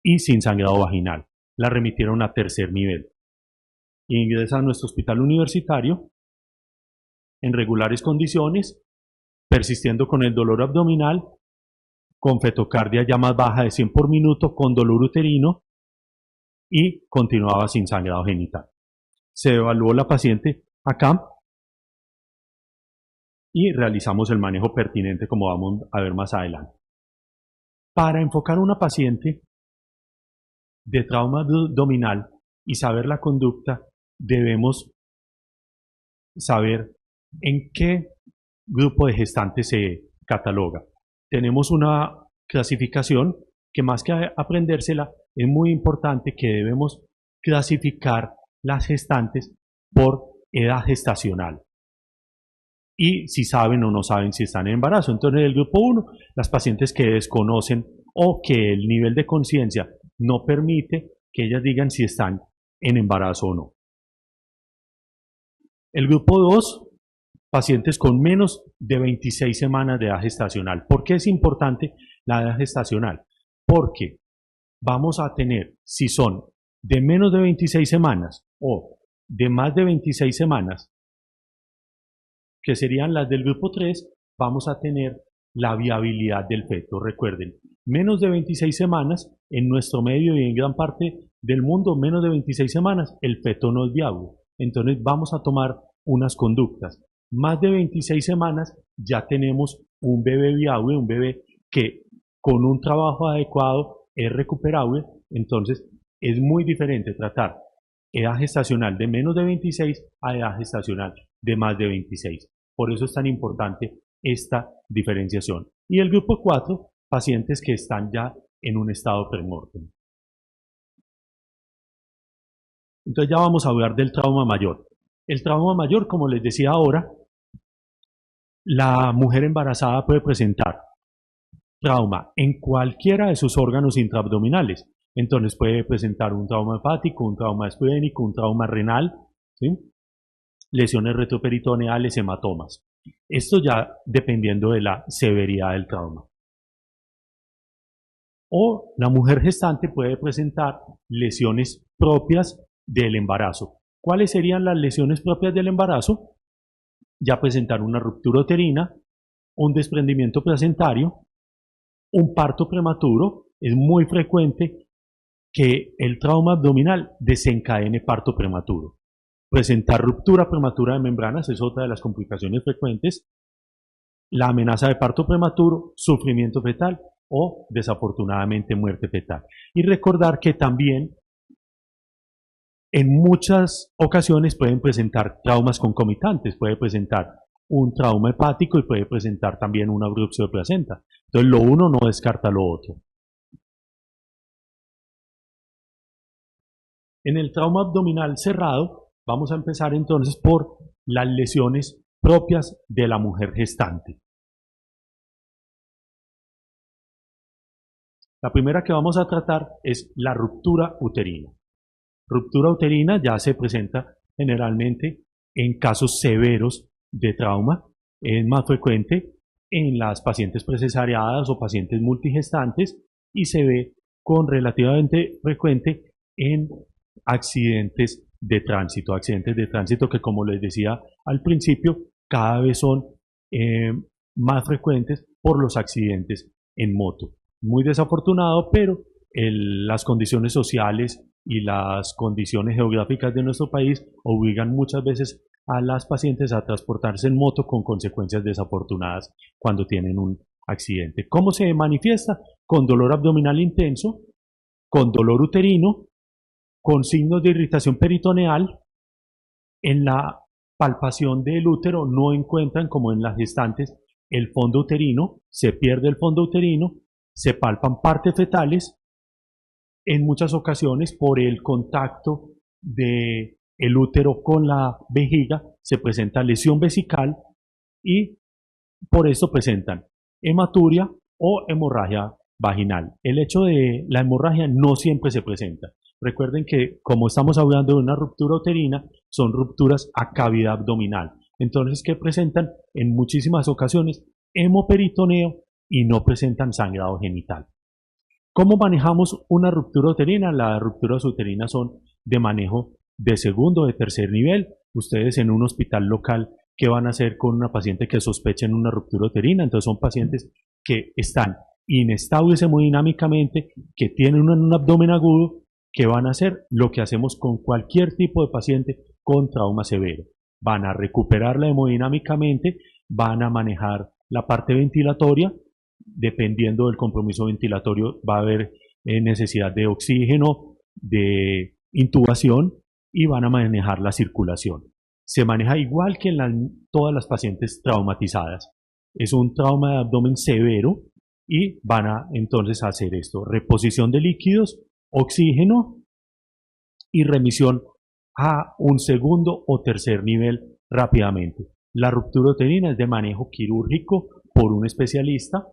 y sin sangrado vaginal. La remitieron a tercer nivel. Ingresa a nuestro hospital universitario en regulares condiciones, persistiendo con el dolor abdominal, con fetocardia ya más baja de 100 por minuto, con dolor uterino y continuaba sin sangrado genital. Se evaluó la paciente acá y realizamos el manejo pertinente como vamos a ver más adelante. Para enfocar una paciente de trauma abdominal y saber la conducta, debemos saber en qué grupo de gestantes se cataloga. Tenemos una clasificación que más que aprendérsela, es muy importante que debemos clasificar las gestantes por edad gestacional y si saben o no saben si están en embarazo. Entonces, en el grupo 1, las pacientes que desconocen o que el nivel de conciencia no permite que ellas digan si están en embarazo o no. El grupo 2, pacientes con menos de 26 semanas de edad gestacional. ¿Por qué es importante la edad gestacional? Porque vamos a tener, si son de menos de 26 semanas o de más de 26 semanas, que serían las del grupo 3, vamos a tener la viabilidad del feto. Recuerden, menos de 26 semanas, en nuestro medio y en gran parte del mundo, menos de 26 semanas, el feto no es viable. Entonces vamos a tomar unas conductas. Más de 26 semanas ya tenemos un bebé viable, un bebé que con un trabajo adecuado es recuperable. Entonces es muy diferente tratar edad gestacional de menos de 26 a edad gestacional de más de 26. Por eso es tan importante esta diferenciación. Y el grupo 4, pacientes que están ya en un estado premortem. Entonces ya vamos a hablar del trauma mayor. El trauma mayor, como les decía ahora, la mujer embarazada puede presentar trauma en cualquiera de sus órganos intraabdominales. Entonces puede presentar un trauma hepático, un trauma esplênico, un trauma renal, ¿sí? Lesiones retroperitoneales, hematomas. Esto ya dependiendo de la severidad del trauma. O la mujer gestante puede presentar lesiones propias del embarazo. ¿Cuáles serían las lesiones propias del embarazo? Ya presentar una ruptura uterina, un desprendimiento placentario, un parto prematuro. Es muy frecuente que el trauma abdominal desencadene parto prematuro. Presentar ruptura prematura de membranas es otra de las complicaciones frecuentes. La amenaza de parto prematuro, sufrimiento fetal o desafortunadamente muerte fetal. Y recordar que también en muchas ocasiones pueden presentar traumas concomitantes, puede presentar un trauma hepático y puede presentar también una abrupción de placenta. Entonces lo uno no descarta lo otro. En el trauma abdominal cerrado vamos a empezar entonces por las lesiones propias de la mujer gestante. La primera que vamos a tratar es la ruptura uterina. Ruptura uterina ya se presenta generalmente en casos severos de trauma. Es más frecuente en las pacientes precesareadas o pacientes multigestantes y se ve con relativamente frecuente en accidentes de tránsito que, como les decía al principio, cada vez son más frecuentes por los accidentes en moto. Muy desafortunado, pero las condiciones sociales y las condiciones geográficas de nuestro país obligan muchas veces a las pacientes a transportarse en moto con consecuencias desafortunadas cuando tienen un accidente. ¿Cómo se manifiesta? Con dolor abdominal intenso, con dolor uterino, con signos de irritación peritoneal. En la palpación del útero no encuentran, como en las gestantes, el fondo uterino, se pierde el fondo uterino, se palpan partes fetales. En muchas ocasiones, por el contacto del útero con la vejiga, se presenta lesión vesical y por esto presentan hematuria o hemorragia vaginal. El hecho de la hemorragia no siempre se presenta. Recuerden que, como estamos hablando de una ruptura uterina, son rupturas a cavidad abdominal. Entonces, que presentan en muchísimas ocasiones hemoperitoneo y no presentan sangrado genital. ¿Cómo manejamos una ruptura uterina? Las rupturas uterinas son de manejo de segundo o de tercer nivel. Ustedes en un hospital local, ¿qué van a hacer con una paciente que sospechen una ruptura uterina? Entonces son pacientes que están inestables hemodinámicamente, que tienen un abdomen agudo. ¿Qué van a hacer? Lo que hacemos con cualquier tipo de paciente con trauma severo. Van a recuperarla hemodinámicamente, van a manejar la parte ventilatoria. Dependiendo del compromiso ventilatorio va a haber necesidad de oxígeno, de intubación y van a manejar la circulación. Se maneja igual que en todas las pacientes traumatizadas. Es un trauma de abdomen severo y van a entonces hacer esto: reposición de líquidos, oxígeno y remisión a un segundo o tercer nivel rápidamente. La ruptura uterina es de manejo quirúrgico por un especialista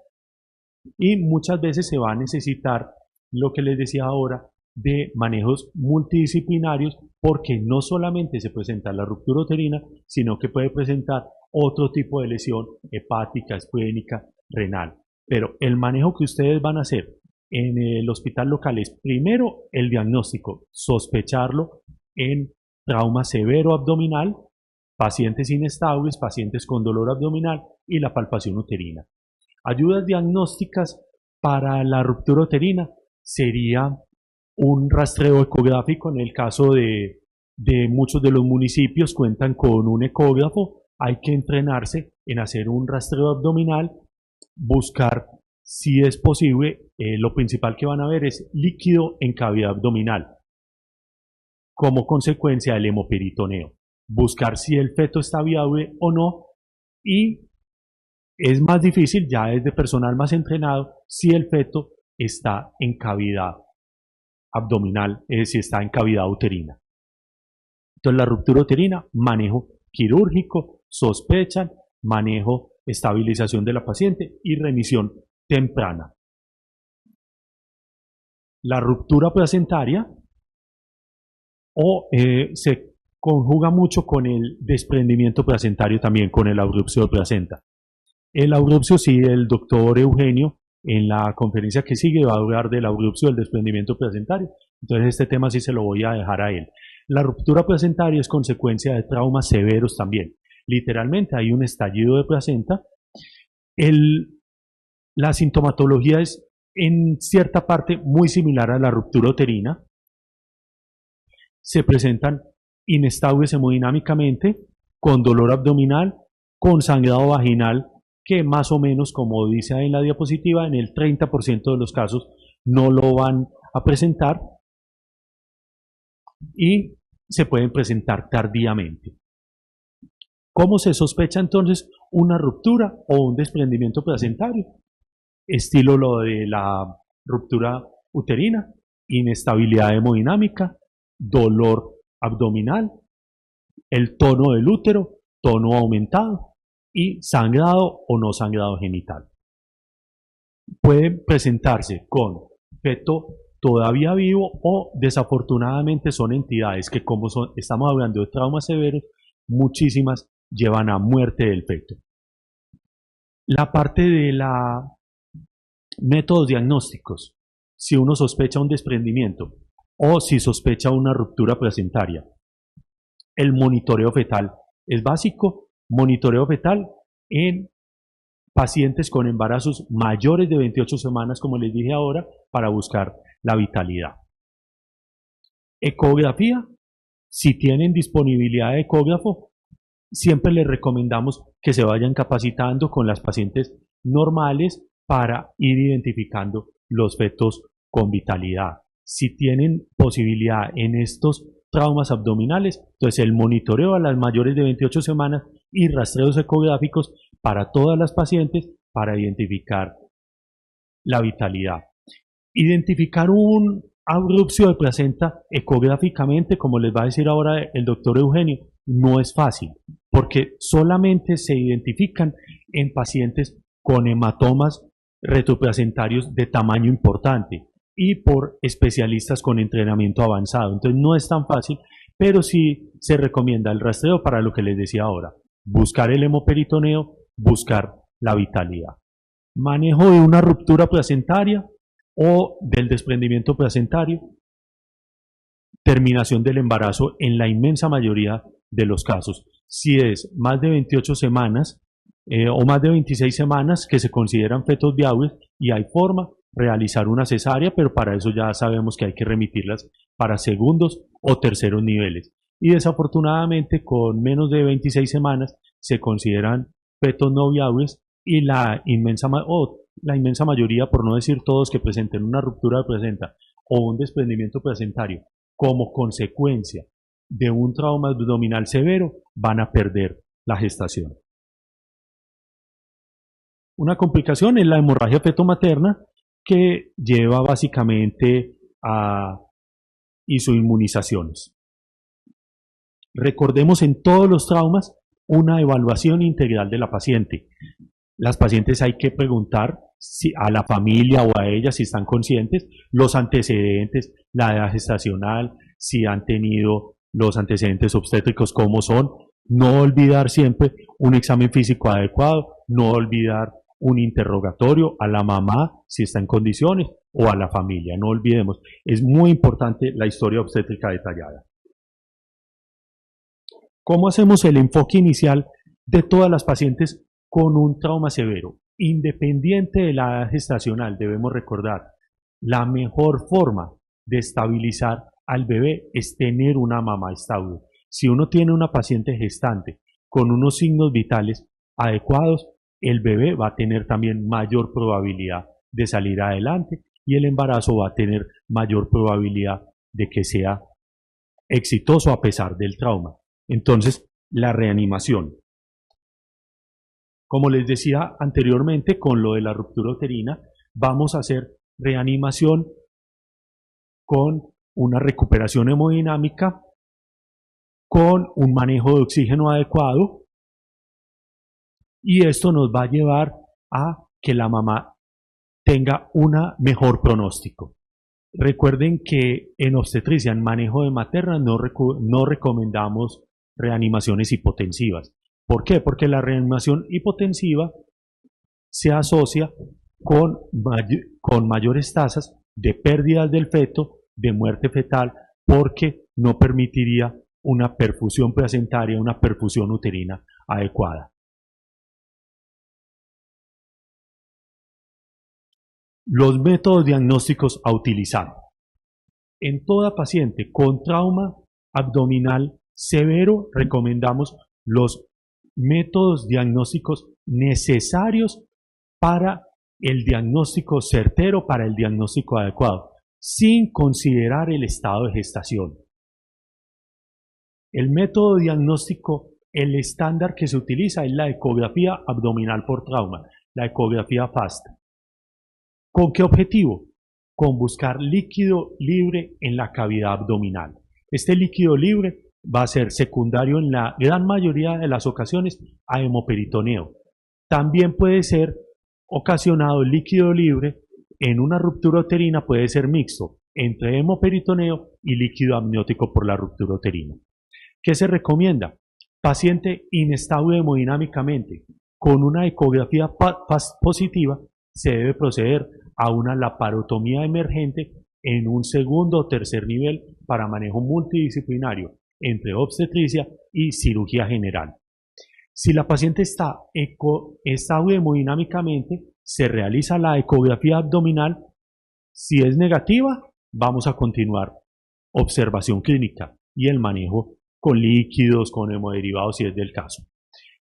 y muchas veces se va a necesitar, lo que les decía ahora, de manejos multidisciplinarios, porque no solamente se presenta la ruptura uterina, sino que puede presentar otro tipo de lesión hepática, esplénica, renal. Pero el manejo que ustedes van a hacer en el hospital local es primero el diagnóstico, sospecharlo en trauma severo abdominal, pacientes inestables, pacientes con dolor abdominal y la palpación uterina. Ayudas diagnósticas para la ruptura uterina sería un rastreo ecográfico. En el caso de muchos de los municipios cuentan con un ecógrafo. Hay que entrenarse en hacer un rastreo abdominal, buscar si es posible. Lo principal que van a ver es líquido en cavidad abdominal como consecuencia del hemoperitoneo. Buscar si el feto está viable o no, y es más difícil, ya es de personal más entrenado, si el feto está en cavidad abdominal, si está en cavidad uterina. Entonces, la ruptura uterina, manejo quirúrgico, sospechan, manejo, estabilización de la paciente y remisión temprana. La ruptura placentaria se conjuga mucho con el desprendimiento placentario también, con el abrupcio de placenta. El abrupcio, sí, el doctor Eugenio en la conferencia que sigue va a hablar del abrupcio del desprendimiento placentario. Entonces este tema sí se lo voy a dejar a él. La ruptura placentaria es consecuencia de traumas severos también. Literalmente hay un estallido de placenta. La sintomatología es en cierta parte muy similar a la ruptura uterina. Se presentan inestables hemodinámicamente, con dolor abdominal, con sangrado vaginal, que más o menos, como dice ahí en la diapositiva, en el 30% de los casos no lo van a presentar y se pueden presentar tardíamente. ¿Cómo se sospecha entonces una ruptura o un desprendimiento placentario? Estilo lo de la ruptura uterina: inestabilidad hemodinámica, dolor abdominal, el tono del útero, tono aumentado y sangrado o no sangrado genital. Puede presentarse con feto todavía vivo o desafortunadamente son entidades que como estamos hablando de traumas severos, muchísimas llevan a muerte del feto. La parte de la métodos diagnósticos, si uno sospecha un desprendimiento o si sospecha una ruptura placentaria, el monitoreo fetal es básico, monitoreo fetal en pacientes con embarazos mayores de 28 semanas, como les dije ahora, para buscar la vitalidad. Ecografía, si tienen disponibilidad de ecógrafo, siempre les recomendamos que se vayan capacitando con las pacientes normales para ir identificando los fetos con vitalidad. Si tienen posibilidad en estos traumas abdominales, entonces el monitoreo a las mayores de 28 semanas y rastreos ecográficos para todas las pacientes para identificar la vitalidad. Identificar un abrupcio de placenta ecográficamente, como les va a decir ahora el doctor Eugenio, no es fácil, porque solamente se identifican en pacientes con hematomas retroplacentarios de tamaño importante y por especialistas con entrenamiento avanzado. Entonces no es tan fácil, pero sí se recomienda el rastreo para lo que les decía ahora, buscar el hemoperitoneo, buscar la vitalidad. Manejo de una ruptura placentaria o del desprendimiento placentario, terminación del embarazo en la inmensa mayoría de los casos. Si es más de 28 semanas o más de 26 semanas que se consideran fetos viables y hay forma, realizar una cesárea, pero para eso ya sabemos que hay que remitirlas para segundos o terceros niveles. Y desafortunadamente con menos de 26 semanas se consideran fetos no viables y la inmensa mayoría, por no decir todos, que presenten una ruptura de placenta o un desprendimiento placentario como consecuencia de un trauma abdominal severo, van a perder la gestación. Una complicación es la hemorragia fetomaterna, que lleva básicamente a isoinmunizaciones. Recordemos en todos los traumas una evaluación integral de la paciente. Las pacientes hay que preguntar a la familia o a ellas si están conscientes, los antecedentes, la edad gestacional, si han tenido los antecedentes obstétricos, cómo son. No olvidar siempre un examen físico adecuado, no olvidar un interrogatorio a la mamá si está en condiciones o a la familia. No olvidemos, es muy importante la historia obstétrica detallada. ¿Cómo hacemos el enfoque inicial de todas las pacientes con un trauma severo? Independiente de la edad gestacional, debemos recordar, la mejor forma de estabilizar al bebé es tener una mamá estable. Si uno tiene una paciente gestante con unos signos vitales adecuados, el bebé va a tener también mayor probabilidad de salir adelante y el embarazo va a tener mayor probabilidad de que sea exitoso a pesar del trauma. Entonces, la reanimación. Como les decía anteriormente con lo de la ruptura uterina, vamos a hacer reanimación con una recuperación hemodinámica, con un manejo de oxígeno adecuado, y esto nos va a llevar a que la mamá tenga un mejor pronóstico. Recuerden que en obstetricia, en manejo de materna, no recomendamos reanimaciones hipotensivas. ¿Por qué? Porque la reanimación hipotensiva se asocia con mayores tasas de pérdidas del feto, de muerte fetal, porque no permitiría una perfusión placentaria, una perfusión uterina adecuada. Los métodos diagnósticos a utilizar. En toda paciente con trauma abdominal severo recomendamos los métodos diagnósticos necesarios para el diagnóstico certero, para el diagnóstico adecuado, sin considerar el estado de gestación. El método diagnóstico, el estándar que se utiliza es la ecografía abdominal por trauma, la ecografía FAST. ¿Con qué objetivo? Con buscar líquido libre en la cavidad abdominal. Este líquido libre va a ser secundario en la gran mayoría de las ocasiones a hemoperitoneo. También puede ser ocasionado líquido libre en una ruptura uterina, puede ser mixto entre hemoperitoneo y líquido amniótico por la ruptura uterina. ¿Qué se recomienda? Paciente inestable hemodinámicamente con una ecografía positiva, se debe proceder a una laparotomía emergente en un segundo o tercer nivel para manejo multidisciplinario entre obstetricia y cirugía general. Si la paciente está estable hemodinámicamente, se realiza la ecografía abdominal. Si es negativa, vamos a continuar observación clínica y el manejo con líquidos, con hemoderivados si es del caso.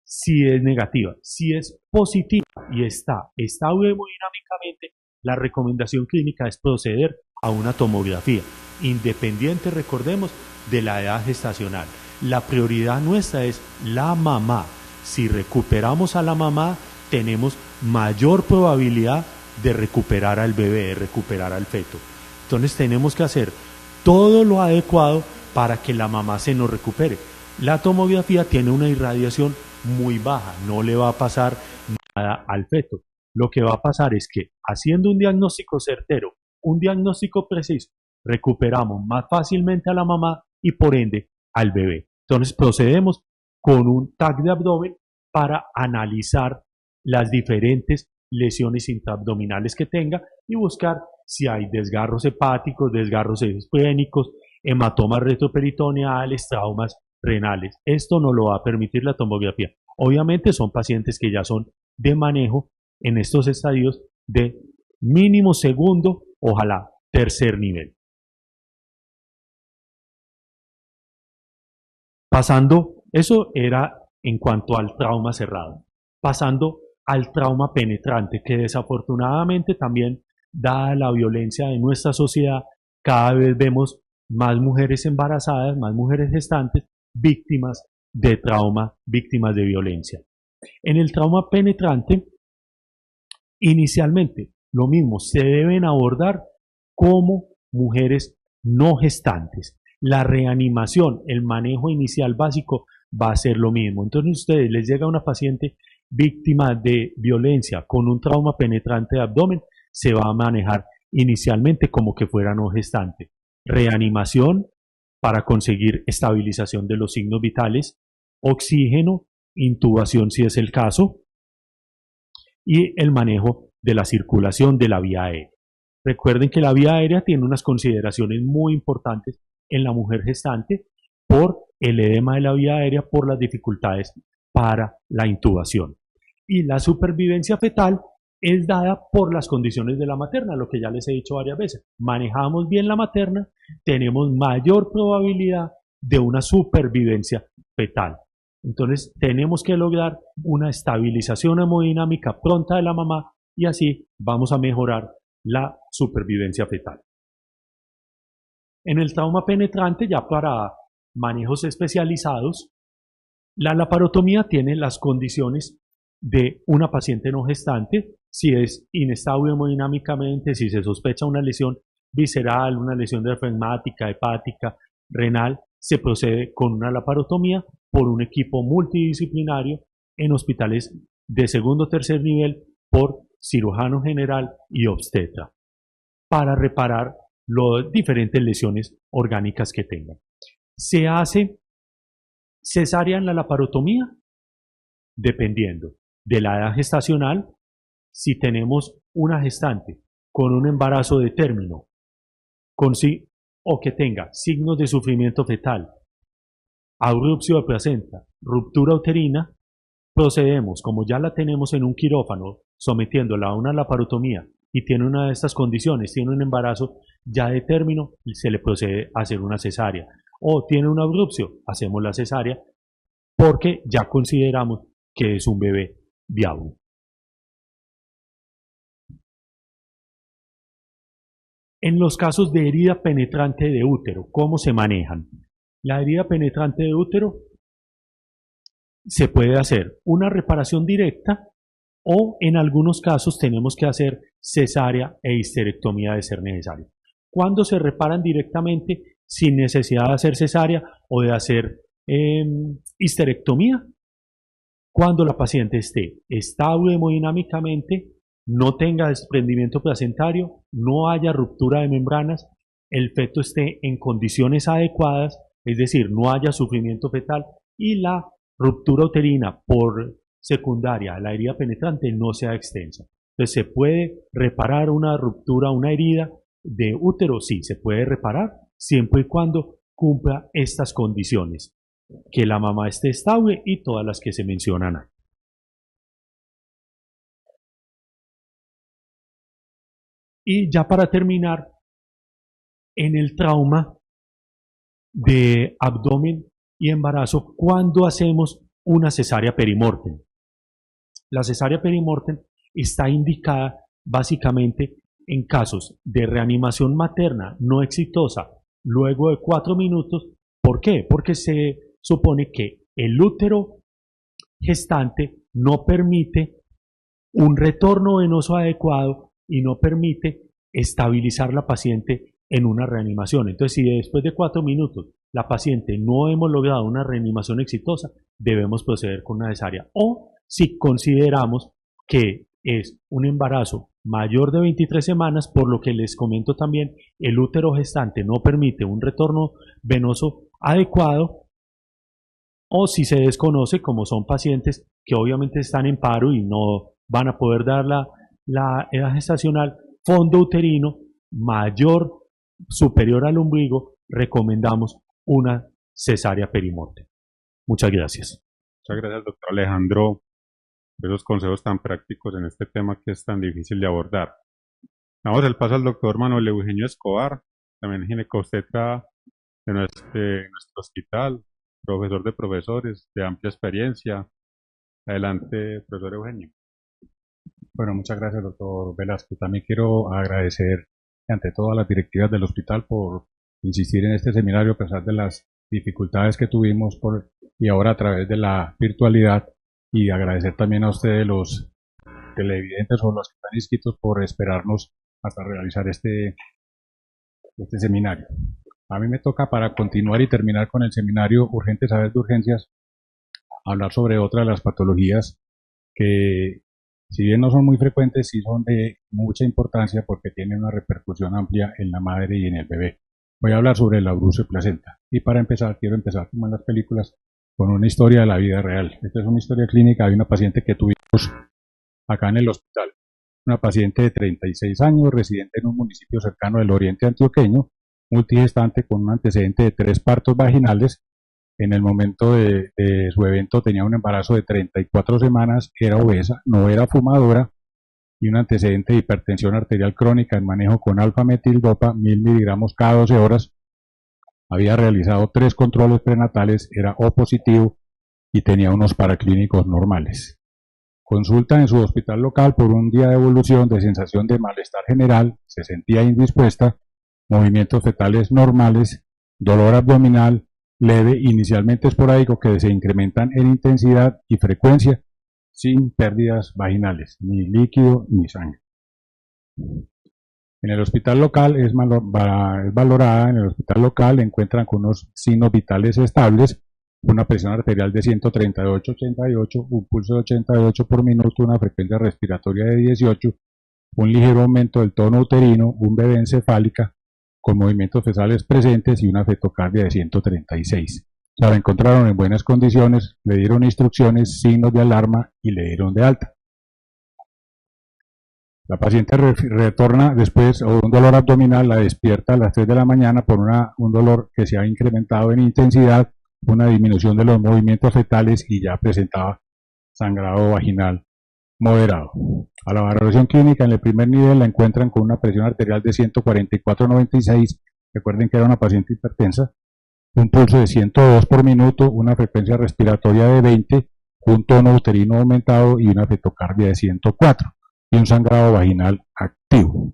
Si es negativa, si es positiva y está estable hemodinámicamente, la recomendación clínica es proceder a una tomografía, independiente, recordemos, de la edad gestacional. La prioridad nuestra es la mamá. Si recuperamos a la mamá, tenemos mayor probabilidad de recuperar al bebé, de recuperar al feto. Entonces tenemos que hacer todo lo adecuado para que la mamá se nos recupere. La tomografía tiene una irradiación muy baja, no le va a pasar nada al feto. Lo que va a pasar es que haciendo un diagnóstico certero, un diagnóstico preciso, recuperamos más fácilmente a la mamá y por ende al bebé. Entonces procedemos con un TAC de abdomen para analizar las diferentes lesiones intraabdominales que tenga y buscar si hay desgarros hepáticos, desgarros esfrénicos, hematomas retroperitoneales, traumas renales. Esto no lo va a permitir la tomografía. Obviamente son pacientes que ya son de manejo en estos estadios de mínimo segundo, ojalá tercer nivel. Pasando, eso era en cuanto al trauma cerrado. Pasando al trauma penetrante, que desafortunadamente también, dada la violencia de nuestra sociedad, cada vez vemos más mujeres embarazadas, más mujeres gestantes, víctimas de trauma, víctimas de violencia. En el trauma penetrante, inicialmente, lo mismo, se deben abordar como mujeres no gestantes. La reanimación, el manejo inicial básico va a ser lo mismo. Entonces, ustedes les llega una paciente víctima de violencia con un trauma penetrante de abdomen, se va a manejar inicialmente como que fuera no gestante. Reanimación para conseguir estabilización de los signos vitales, oxígeno, intubación si es el caso, y el manejo de la circulación de la vía aérea. Recuerden que la vía aérea tiene unas consideraciones muy importantes en la mujer gestante por el edema de la vía aérea, por las dificultades para la intubación. Y la supervivencia fetal es dada por las condiciones de la materna, lo que ya les he dicho varias veces. Manejamos bien la materna, tenemos mayor probabilidad de una supervivencia fetal. Entonces tenemos que lograr una estabilización hemodinámica pronta de la mamá y así vamos a mejorar la supervivencia fetal. En el trauma penetrante, ya para manejos especializados, la laparotomía tiene las condiciones de una paciente no gestante, si es inestable hemodinámicamente, si se sospecha una lesión visceral, una lesión diafragmática, hepática, renal, se procede con una laparotomía por un equipo multidisciplinario en hospitales de segundo o tercer nivel por cirujano general y obstetra para reparar las diferentes lesiones orgánicas que tengan. Se hace cesárea en la laparotomía dependiendo de la edad gestacional. Si tenemos una gestante con un embarazo de término o que tenga signos de sufrimiento fetal, abrupción de placenta, ruptura uterina, procedemos, como ya la tenemos en un quirófano, sometiéndola a una laparotomía y tiene una de estas condiciones, tiene un embarazo ya de término, se le procede a hacer una cesárea. O tiene una abrupción, hacemos la cesárea porque ya consideramos que es un bebé viable. En los casos de herida penetrante de útero, ¿cómo se manejan? La herida penetrante de útero se puede hacer una reparación directa o en algunos casos tenemos que hacer cesárea e histerectomía de ser necesario. Cuando se reparan directamente, sin necesidad de hacer cesárea o de hacer histerectomía, cuando la paciente esté estable hemodinámicamente, no tenga desprendimiento placentario, no haya ruptura de membranas, el feto esté en condiciones adecuadas, es decir, no haya sufrimiento fetal y la ruptura uterina por secundaria a la herida penetrante no sea extensa. Entonces, ¿se puede reparar una ruptura, una herida de útero? Sí, se puede reparar siempre y cuando cumpla estas condiciones, que la mamá esté estable y todas las que se mencionan ahí. Y ya para terminar, en el trauma de abdomen y embarazo, ¿cuándo hacemos una cesárea perimortem? La cesárea perimortem está indicada básicamente en casos de reanimación materna no exitosa luego de 4 minutos. ¿Por qué? Porque se supone que el útero gestante no permite un retorno venoso adecuado y no permite estabilizar la paciente en una reanimación. Entonces, si después de 4 minutos la paciente no hemos logrado una reanimación exitosa, debemos proceder con una cesárea. O si consideramos que es un embarazo mayor de 23 semanas, por lo que les comento también, el útero gestante no permite un retorno venoso adecuado, o si se desconoce, como son pacientes que obviamente están en paro y no van a poder dar la edad gestacional, fondo uterino mayor, superior al ombligo, recomendamos una cesárea perimortem. Muchas gracias. Muchas gracias, doctor Alejandro, por esos consejos tan prácticos en este tema que es tan difícil de abordar. Damos el paso al doctor Manuel Eugenio Escobar, también ginecobstetra de nuestro hospital, profesor de profesores, de amplia experiencia. Adelante, profesor Eugenio. Bueno, muchas gracias, doctor Velasco. También quiero agradecer ante todas las directivas del hospital por insistir en este seminario a pesar de las dificultades que tuvimos y ahora a través de la virtualidad, y agradecer también a ustedes, los televidentes o los que están inscritos, por esperarnos hasta realizar este seminario. A mí me toca, para continuar y terminar con el seminario Urgente Saber de Urgencias, hablar sobre otra de las patologías que, si bien no son muy frecuentes, sí son de mucha importancia porque tienen una repercusión amplia en la madre y en el bebé. Voy a hablar sobre la bruceplacenta. Y para empezar, quiero empezar, como en las películas, con una historia de la vida real. Esta es una historia clínica de una paciente que tuvimos acá en el hospital. Una paciente de 36 años, residente en un municipio cercano del oriente antioqueño, multigestante con un antecedente de 3 partos vaginales. En el momento de su evento tenía un embarazo de 34 semanas, era obesa, no era fumadora, y un antecedente de hipertensión arterial crónica en manejo con alfa-metildopa, 1000 miligramos cada 12 horas. Había realizado 3 controles prenatales, era O positivo y tenía unos paraclínicos normales. Consulta en su hospital local por un día de evolución de sensación de malestar general, se sentía indispuesta, movimientos fetales normales, dolor abdominal leve, inicialmente esporádico, que se incrementan en intensidad y frecuencia, sin pérdidas vaginales, ni líquido ni sangre. En el hospital local es valorada, en el hospital local encuentran con unos signos vitales estables, una presión arterial de 138/88, un pulso de 88 por minuto, una frecuencia respiratoria de 18, un ligero aumento del tono uterino, un bebé encefálica con movimientos fetales presentes y una fetocardia de 136. O sea, la encontraron en buenas condiciones, le dieron instrucciones, signos de alarma y le dieron de alta. La paciente retorna después de un dolor abdominal, la despierta a las 3 de la mañana por un dolor que se ha incrementado en intensidad, una disminución de los movimientos fetales y ya presentaba sangrado vaginal moderado. A la valoración clínica en el primer nivel la encuentran con una presión arterial de 144/96, recuerden que era una paciente hipertensa, un pulso de 102 por minuto, una frecuencia respiratoria de 20, un tono uterino aumentado y una fetocardia de 104. Y un sangrado vaginal activo.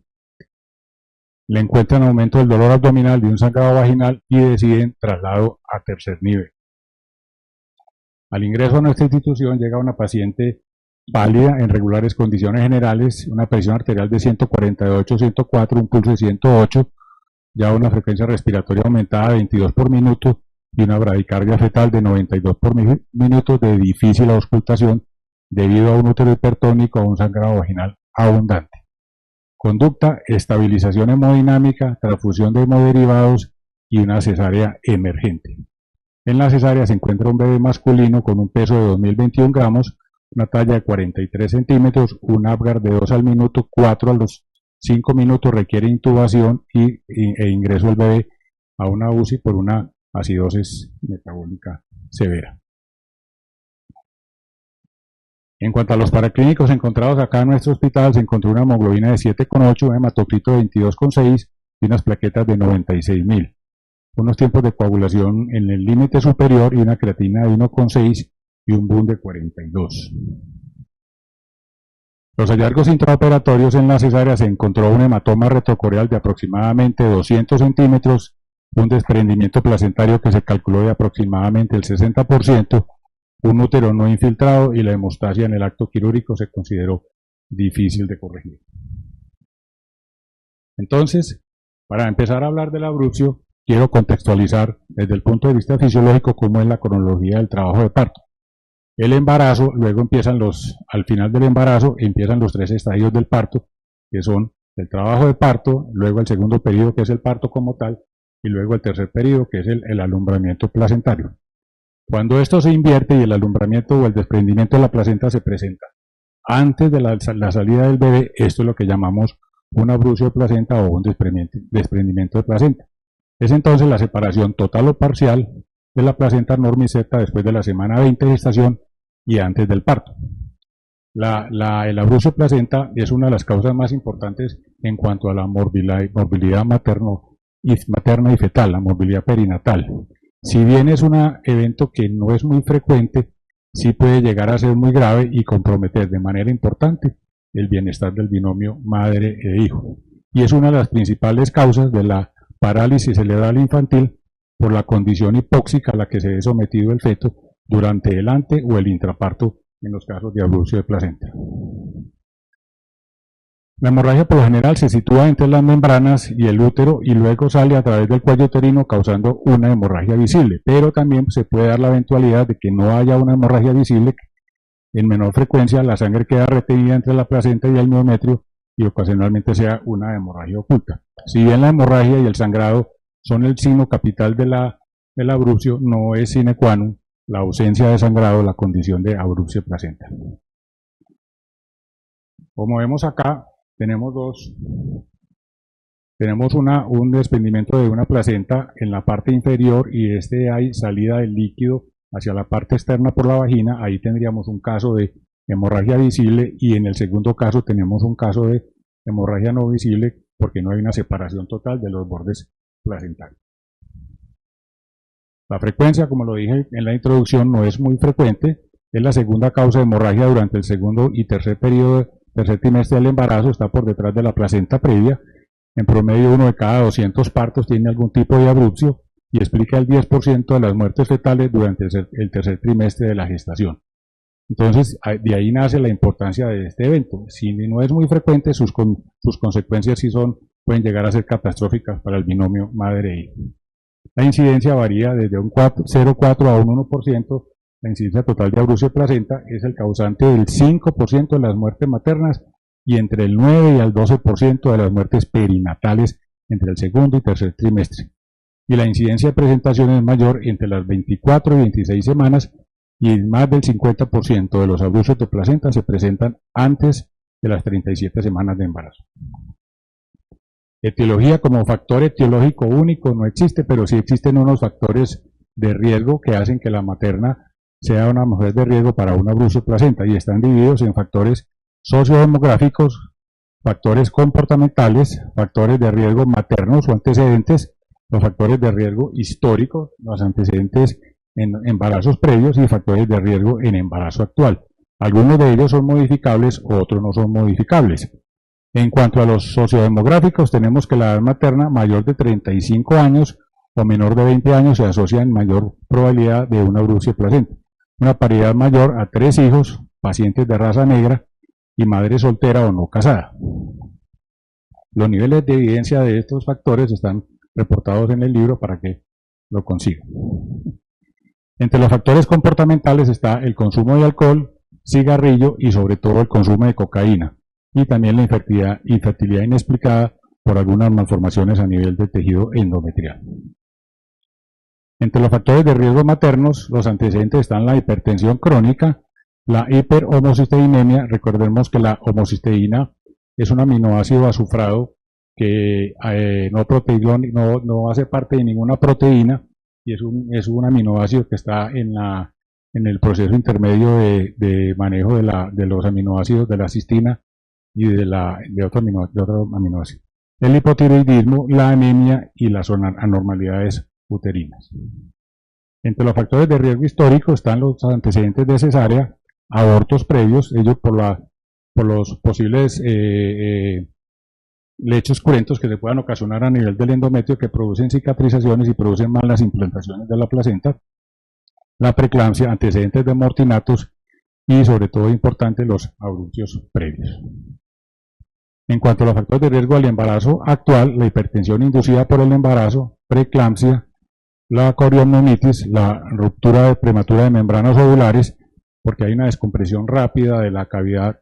Le encuentran aumento del dolor abdominal y un sangrado vaginal y deciden traslado a tercer nivel. Al ingreso a nuestra institución llega una paciente pálida en regulares condiciones generales, una presión arterial de 148/104, un pulso de 108, ya una frecuencia respiratoria aumentada de 22 por minuto y una bradicardia fetal de 92 por minuto de difícil auscultación debido a un útero hipertónico o un sangrado vaginal abundante. Conducta, estabilización hemodinámica, transfusión de hemoderivados y una cesárea emergente. En la cesárea se encuentra un bebé masculino con un peso de 2021 gramos, una talla de 43 centímetros, un Apgar de 2 al minuto, 4 a los 5 minutos, requiere intubación e ingreso del bebé a una UCI por una acidosis metabólica severa. En cuanto a los paraclínicos encontrados acá en nuestro hospital, se encontró una hemoglobina de 7,8, un hematocrito de 22,6 y unas plaquetas de 96.000. Unos tiempos de coagulación en el límite superior y una creatina de 1,6 y un BUN de 42. Los hallazgos intraoperatorios en la cesárea: se encontró un hematoma retrocoreal de aproximadamente 200 centímetros, un desprendimiento placentario que se calculó de aproximadamente el 60%, un útero no infiltrado y la hemostasia en el acto quirúrgico se consideró difícil de corregir. Entonces, para empezar a hablar del abrupcio, quiero contextualizar desde el punto de vista fisiológico cómo es la cronología del trabajo de parto. El embarazo, luego al final del embarazo empiezan los 3 estadios del parto, que son el trabajo de parto, luego el segundo periodo, que es el parto como tal, y luego el tercer periodo, que es el alumbramiento placentario. Cuando esto se invierte y el alumbramiento o el desprendimiento de la placenta se presenta antes de la salida del bebé, esto es lo que llamamos un abrupcio de placenta o un desprendimiento de placenta. Es entonces la separación total o parcial de la placenta normiceta después de la semana 20 de gestación y antes del parto. El abrupcio de placenta es una de las causas más importantes en cuanto a la morbilidad materna y fetal, la morbilidad perinatal. Si bien es un evento que no es muy frecuente, sí puede llegar a ser muy grave y comprometer de manera importante el bienestar del binomio madre e hijo. Y es una de las principales causas de la parálisis cerebral infantil por la condición hipóxica a la que se ve sometido el feto durante el ante o el intraparto en los casos de abrupcio de placenta. La hemorragia por lo general se sitúa entre las membranas y el útero y luego sale a través del cuello uterino causando una hemorragia visible, pero también se puede dar la eventualidad de que no haya una hemorragia visible. En menor frecuencia la sangre queda retenida entre la placenta y el miometrio y ocasionalmente sea una hemorragia oculta. Si bien la hemorragia y el sangrado son el signo capital del abrupcio, no es sine qua non la ausencia de sangrado la condición de abrupcio de placenta. Como vemos acá, tenemos un desprendimiento de una placenta en la parte inferior y hay salida del líquido hacia la parte externa por la vagina. Ahí tendríamos un caso de hemorragia visible y en el segundo caso tenemos un caso de hemorragia no visible porque no hay una separación total de los bordes placentarios. La frecuencia, como lo dije en la introducción, no es muy frecuente. Es la segunda causa de hemorragia durante el segundo y tercer trimestre del embarazo, está por detrás de la placenta previa. En promedio, 1 de cada 200 partos tiene algún tipo de abrupcio y explica el 10% de las muertes fetales durante el tercer trimestre de la gestación. Entonces, de ahí nace la importancia de este evento. Si no es muy frecuente, sus consecuencias sí pueden llegar a ser catastróficas para el binomio madre e hijo. La incidencia varía desde un 0,4 a un 1%. La incidencia total de abrupcio de placenta es el causante del 5% de las muertes maternas y entre el 9 y el 12% de las muertes perinatales entre el segundo y tercer trimestre. Y la incidencia de presentación es mayor entre las 24 y 26 semanas y más del 50% de los abrupcios de placenta se presentan antes de las 37 semanas de embarazo. Etiología como factor etiológico único no existe, pero sí existen unos factores de riesgo que hacen que la materna sea una mujer de riesgo para un abrupcio de placenta y están divididos en factores sociodemográficos, factores comportamentales, factores de riesgo maternos o antecedentes, los factores de riesgo históricos, los antecedentes en embarazos previos y factores de riesgo en embarazo actual. Algunos de ellos son modificables, otros no son modificables. En cuanto a los sociodemográficos, tenemos que la edad materna mayor de 35 años o menor de 20 años se asocia en mayor probabilidad de una abrupcio de placenta. Una paridad mayor a 3 hijos, pacientes de raza negra y madre soltera o no casada. Los niveles de evidencia de estos factores están reportados en el libro para que lo consigan. Entre los factores comportamentales está el consumo de alcohol, cigarrillo y sobre todo el consumo de cocaína, y también la infertilidad inexplicada por algunas malformaciones a nivel del tejido endometrial. Entre los factores de riesgo maternos, los antecedentes están la hipertensión crónica, la hiperhomocisteinemia. Recordemos que la homocisteína es un aminoácido azufrado que no hace parte de ninguna proteína y es un aminoácido que está en el proceso intermedio de manejo de los aminoácidos de la cistina y de otro aminoácido. El hipotiroidismo, la anemia y las anormalidades uterinas. Entre los factores de riesgo histórico están los antecedentes de cesárea, abortos previos, ellos por los posibles lechos cruentos que se puedan ocasionar a nivel del endometrio, que producen cicatrizaciones y producen malas implantaciones de la placenta, la preeclampsia, antecedentes de mortinatos y sobre todo importante los abrupcios previos. En cuanto a los factores de riesgo al embarazo actual, la hipertensión inducida por el embarazo, preeclampsia, la coriomonitis, la ruptura prematura de membranas ovulares, porque hay una descompresión rápida de la cavidad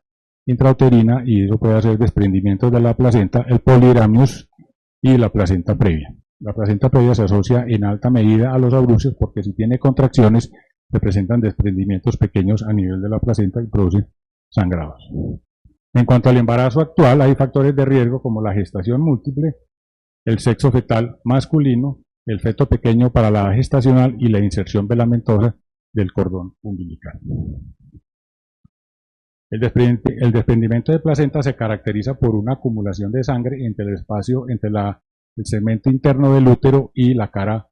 intrauterina y eso puede hacer desprendimientos de la placenta, el poliramius y la placenta previa. La placenta previa se asocia en alta medida a los abrupcios porque si tiene contracciones se presentan desprendimientos pequeños a nivel de la placenta y producen sangrados. En cuanto al embarazo actual, hay factores de riesgo como la gestación múltiple, el sexo fetal masculino, el feto pequeño para la edad gestacional y la inserción velamentosa del cordón umbilical. El desprendimiento de placenta se caracteriza por una acumulación de sangre entre el espacio entre el segmento interno del útero y la cara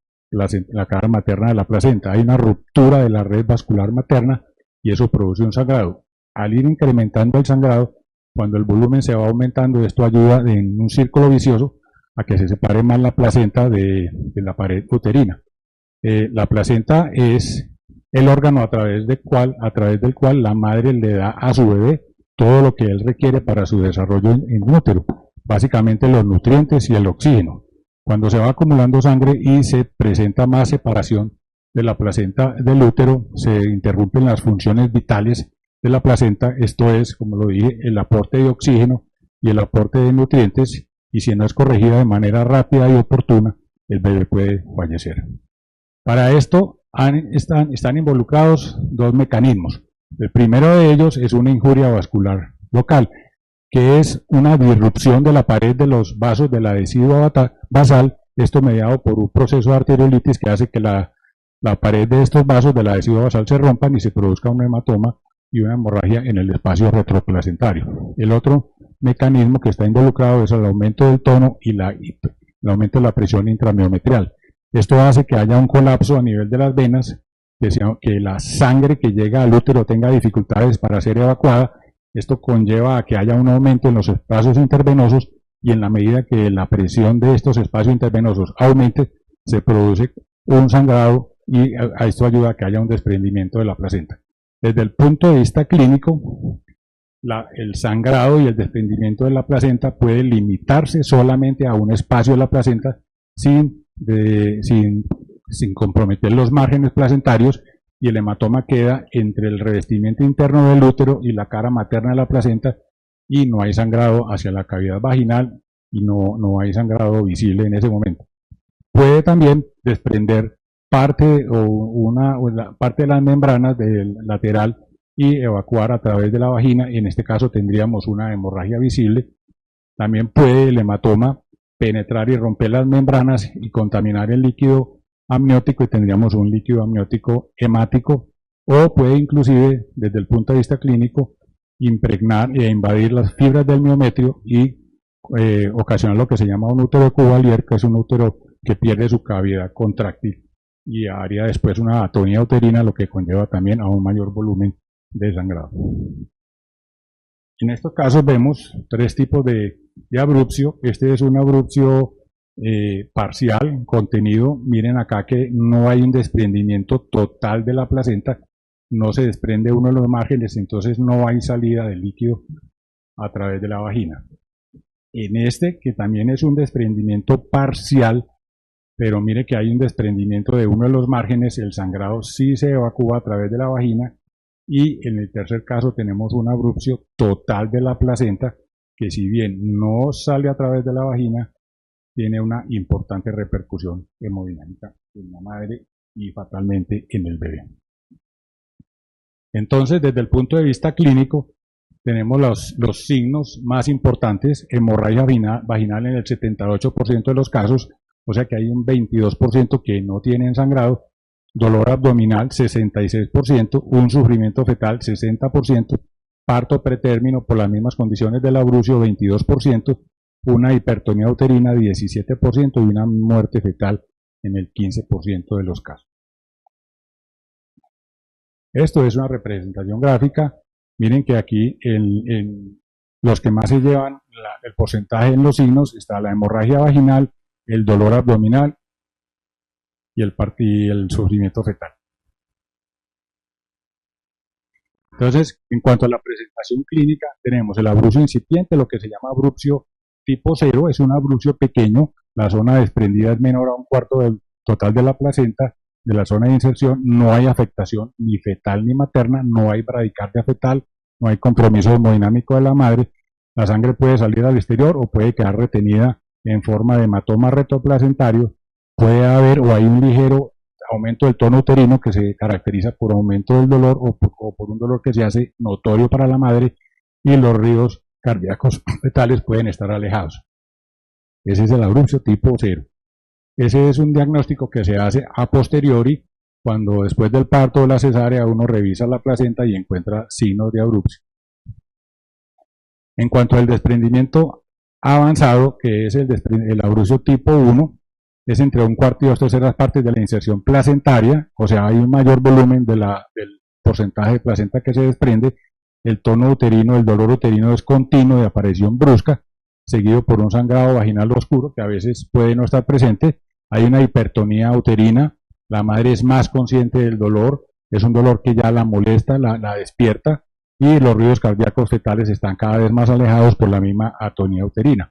materna de la placenta. Hay una ruptura de la red vascular materna y eso produce un sangrado. Al ir incrementando el sangrado, cuando el volumen se va aumentando, esto ayuda en un círculo vicioso a que se separe más la placenta de la pared uterina. La placenta es el órgano a través del cual la madre le da a su bebé todo lo que él requiere para su desarrollo en útero, básicamente los nutrientes y el oxígeno. Cuando se va acumulando sangre y se presenta más separación de la placenta del útero, se interrumpen las funciones vitales de la placenta, esto es, como lo dije, el aporte de oxígeno y el aporte de nutrientes, y si no es corregida de manera rápida y oportuna, el bebé puede fallecer. Para esto están involucrados dos mecanismos. El primero de ellos es una injuria vascular local, que es una disrupción de la pared de los vasos de la adhesiva basal, esto mediado por un proceso de arteriolitis que hace que la pared de estos vasos de la adhesiva basal se rompan y se produzca un hematoma y una hemorragia en el espacio retroplacentario. El otro mecanismo que está involucrado es el aumento del tono y el aumento de la presión intramiometrial. Esto hace que haya un colapso a nivel de las venas, que la sangre que llega al útero tenga dificultades para ser evacuada. Esto conlleva a que haya un aumento en los espacios intervenosos y en la medida que la presión de estos espacios intervenosos aumente, se produce un sangrado y a esto ayuda a que haya un desprendimiento de la placenta. Desde el punto de vista clínico, el sangrado y el desprendimiento de la placenta puede limitarse solamente a un espacio de la placenta sin comprometer los márgenes placentarios y el hematoma queda entre el revestimiento interno del útero y la cara materna de la placenta y no hay sangrado hacia la cavidad vaginal y no hay sangrado visible en ese momento. Puede también desprender parte de las membranas del lateral y evacuar a través de la vagina, y en este caso tendríamos una hemorragia visible. También puede el hematoma penetrar y romper las membranas y contaminar el líquido amniótico y tendríamos un líquido amniótico hemático, o puede inclusive desde el punto de vista clínico impregnar e invadir las fibras del miometrio y ocasionar lo que se llama un útero Cuvelier, que es un útero que pierde su cavidad contráctil y haría después una atonía uterina, lo que conlleva también a un mayor volumen de sangrado. En estos casos vemos tres tipos de abrupcio. Este es un abrupcio parcial, contenido. Miren acá que no hay un desprendimiento total de la placenta, no se desprende uno de los márgenes, entonces no hay salida de líquido a través de la vagina. En este, que también es un desprendimiento parcial, pero mire que hay un desprendimiento de uno de los márgenes, el sangrado sí se evacúa a través de la vagina, y en el tercer caso tenemos un abrupcio total de la placenta, que si bien no sale a través de la vagina, tiene una importante repercusión hemodinámica en la madre y fatalmente en el bebé. Entonces, desde el punto de vista clínico, tenemos los signos más importantes: hemorragia vaginal en el 78% de los casos, o sea que hay un 22% que no tienen sangrado, dolor abdominal 66%, un sufrimiento fetal 60%, parto pretérmino por las mismas condiciones del abrupcio 22%, una hipertonía uterina 17% y una muerte fetal en el 15% de los casos. Esto es una representación gráfica. Miren que aquí en los que más se llevan el porcentaje en los signos está la hemorragia vaginal, el dolor abdominal y el sufrimiento fetal. Entonces, en cuanto a la presentación clínica, tenemos el abrupcio incipiente, lo que se llama abrupcio tipo 0, es un abrupcio pequeño, la zona desprendida es menor a un cuarto del total de la placenta, de la zona de inserción, no hay afectación ni fetal ni materna, no hay bradicardia fetal, no hay compromiso hemodinámico de la madre, la sangre puede salir al exterior o puede quedar retenida en forma de hematoma retroplacentario, puede haber o hay un ligero aumento del tono uterino que se caracteriza por aumento del dolor o por un dolor que se hace notorio para la madre, y los ríos cardíacos fetales pueden estar alejados. Ese es el abrupcio tipo 0. Ese es un diagnóstico que se hace a posteriori, cuando después del parto o la cesárea uno revisa la placenta y encuentra signos de abrupcio. En cuanto al desprendimiento avanzado, que es el abrupcio tipo 1, es entre un cuarto y 2/3 partes de la inserción placentaria, o sea, hay un mayor volumen del porcentaje de placenta que se desprende, el tono uterino, el dolor uterino es continuo de aparición brusca, seguido por un sangrado vaginal oscuro que a veces puede no estar presente, hay una hipertonía uterina, la madre es más consciente del dolor, es un dolor que ya la molesta, la despierta, y los ruidos cardíacos fetales están cada vez más alejados por la misma atonía uterina.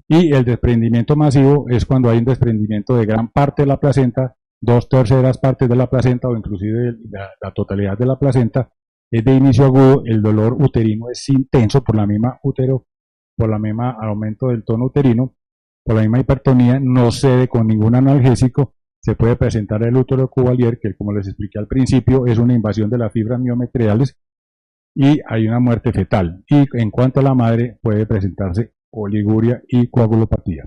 Y el desprendimiento masivo es cuando hay un desprendimiento de gran parte de la placenta, 2/3 partes de la placenta o inclusive la totalidad de la placenta, es de inicio agudo, el dolor uterino es intenso por la misma aumento del tono uterino, por la misma hipertonía, no cede con ningún analgésico, se puede presentar el útero Cuvalier, que como les expliqué al principio es una invasión de las fibras miometriales, y hay una muerte fetal. Y en cuanto a la madre, puede presentarse oliguria y coagulopatía.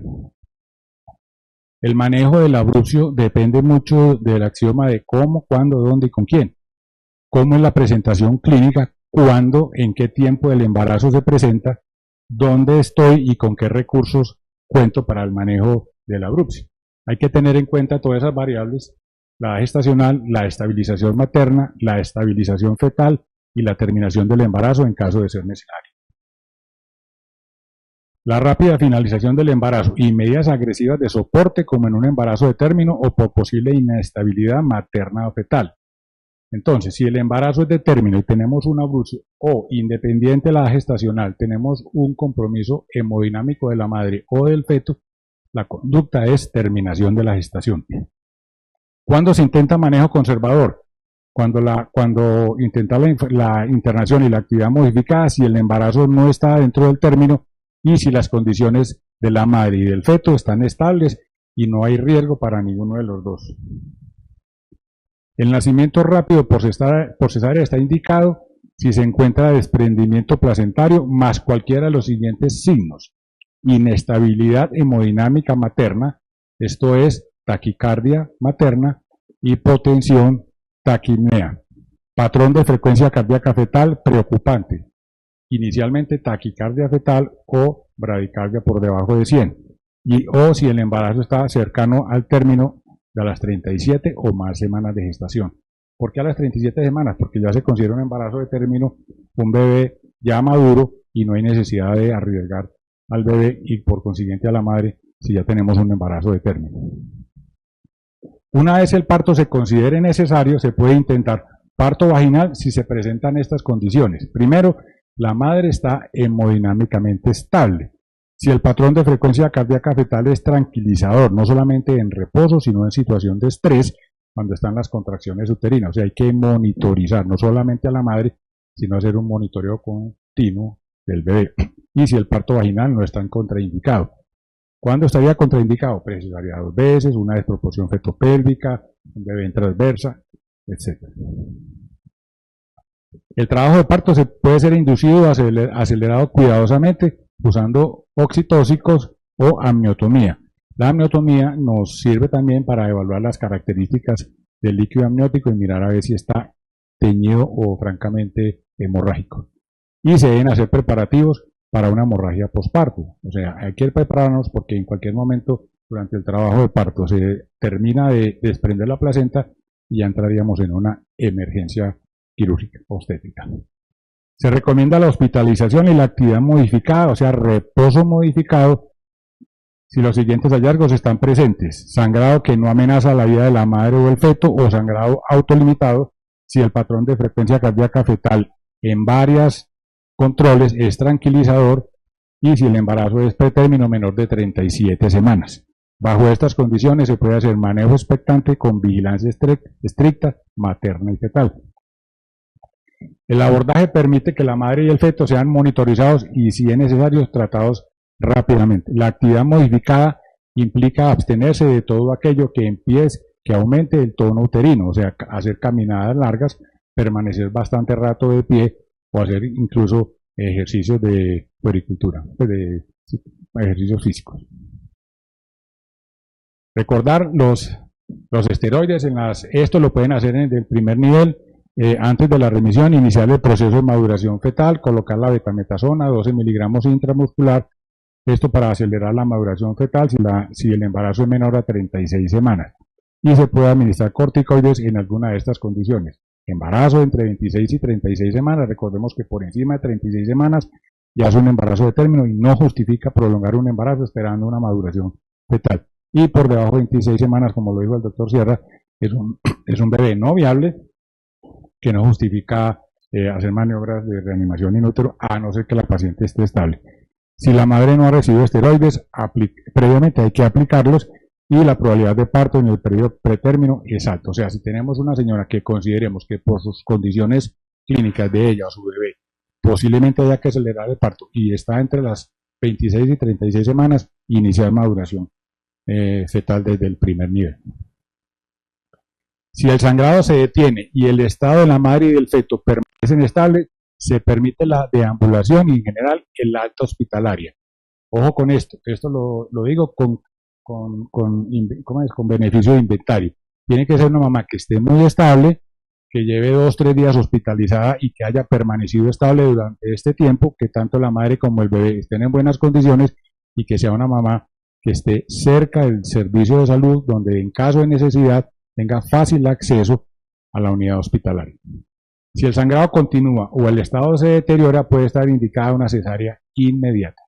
El manejo del abrupcio depende mucho del axioma de cómo, cuándo, dónde y con quién. Cómo es la presentación clínica, cuándo, en qué tiempo del embarazo se presenta, dónde estoy y con qué recursos cuento para el manejo del abrupcio. Hay que tener en cuenta todas esas variables: la edad gestacional, la estabilización materna, la estabilización fetal y la terminación del embarazo en caso de ser necesario. La rápida finalización del embarazo y medidas agresivas de soporte, como en un embarazo de término o por posible inestabilidad materna o fetal. Entonces, si el embarazo es de término y tenemos un abrupcio, o independiente de la gestacional, tenemos un compromiso hemodinámico de la madre o del feto, la conducta es terminación de la gestación. ¿Cuándo se intenta manejo conservador? Cuando intenta la internación y la actividad modificada, si el embarazo no está dentro del término y si las condiciones de la madre y del feto están estables y no hay riesgo para ninguno de los dos. El nacimiento rápido por cesárea está indicado si se encuentra desprendimiento placentario más cualquiera de los siguientes signos: inestabilidad hemodinámica materna, esto es taquicardia materna, hipotensión, taquipnea, patrón de frecuencia cardíaca fetal preocupante, inicialmente taquicardia fetal o bradicardia por debajo de 100, o si el embarazo está cercano al término de las 37 o más semanas de gestación. ¿Por qué a las 37 semanas? Porque ya se considera un embarazo de término, un bebé ya maduro, y no hay necesidad de arriesgar al bebé y por consiguiente a la madre si ya tenemos un embarazo de término. Una vez el parto se considere necesario, se puede intentar parto vaginal si se presentan estas condiciones. Primero, la madre está hemodinámicamente estable. Si el patrón de frecuencia cardíaca fetal es tranquilizador, no solamente en reposo, sino en situación de estrés, cuando están las contracciones uterinas. O sea, hay que monitorizar no solamente a la madre, sino hacer un monitoreo continuo del bebé. Y si el parto vaginal no está contraindicado. ¿Cuándo estaría contraindicado? Precisaría 2 veces, una desproporción fetopélvica, un bebé en transversa, etc. El trabajo de parto se puede ser inducido o acelerado cuidadosamente usando oxitóxicos o amniotomía. La amniotomía nos sirve también para evaluar las características del líquido amniótico y mirar a ver si está teñido o francamente hemorrágico. Y se deben hacer preparativos para una hemorragia posparto. O sea, hay que prepararnos porque en cualquier momento durante el trabajo de parto se termina de desprender la placenta y ya entraríamos en una emergencia quirúrgica obstétrica. Se recomienda la hospitalización y la actividad modificada, o sea, reposo modificado, si los siguientes hallazgos están presentes: sangrado que no amenaza la vida de la madre o el feto, o sangrado autolimitado, si el patrón de frecuencia cardíaca fetal en varios controles es tranquilizador y si el embarazo es pretérmino menor de 37 semanas. Bajo estas condiciones se puede hacer manejo expectante con vigilancia estricta materna y fetal. El abordaje permite que la madre y el feto sean monitorizados y, si es necesario, tratados rápidamente. La actividad modificada implica abstenerse de todo aquello que aumente el tono uterino, o sea, hacer caminadas largas, permanecer bastante rato de pie o hacer incluso ejercicios de puericultura, ejercicios físicos. Recordar los esteroides, esto lo pueden hacer en el primer nivel. Antes de la remisión, iniciar el proceso de maduración fetal, colocar la betametasona, 12 miligramos intramuscular, esto para acelerar la maduración fetal si el embarazo es menor a 36 semanas. Y se puede administrar corticoides en alguna de estas condiciones. Embarazo entre 26 y 36 semanas, recordemos que por encima de 36 semanas ya es un embarazo de término y no justifica prolongar un embarazo esperando una maduración fetal. Y por debajo de 26 semanas, como lo dijo el doctor Sierra, es un bebé no viable, que no justifica hacer maniobras de reanimación in utero, a no ser que la paciente esté estable. Si la madre no ha recibido esteroides, previamente hay que aplicarlos y la probabilidad de parto en el periodo pretérmino es alta. O sea, si tenemos una señora que consideremos que por sus condiciones clínicas de ella o su bebé posiblemente haya que acelerar el parto y está entre las 26 y 36 semanas, iniciar maduración fetal desde el primer nivel. Si el sangrado se detiene y el estado de la madre y del feto permanecen estables, se permite la deambulación y en general el alta hospitalaria. Ojo con esto lo digo con beneficio de inventario. Tiene que ser una mamá que esté muy estable, que lleve 2-3 días hospitalizada y que haya permanecido estable durante este tiempo, que tanto la madre como el bebé estén en buenas condiciones y que sea una mamá que esté cerca del servicio de salud, donde en caso de necesidad tenga fácil acceso a la unidad hospitalaria. Si el sangrado continúa o el estado se deteriora, puede estar indicada una cesárea inmediata.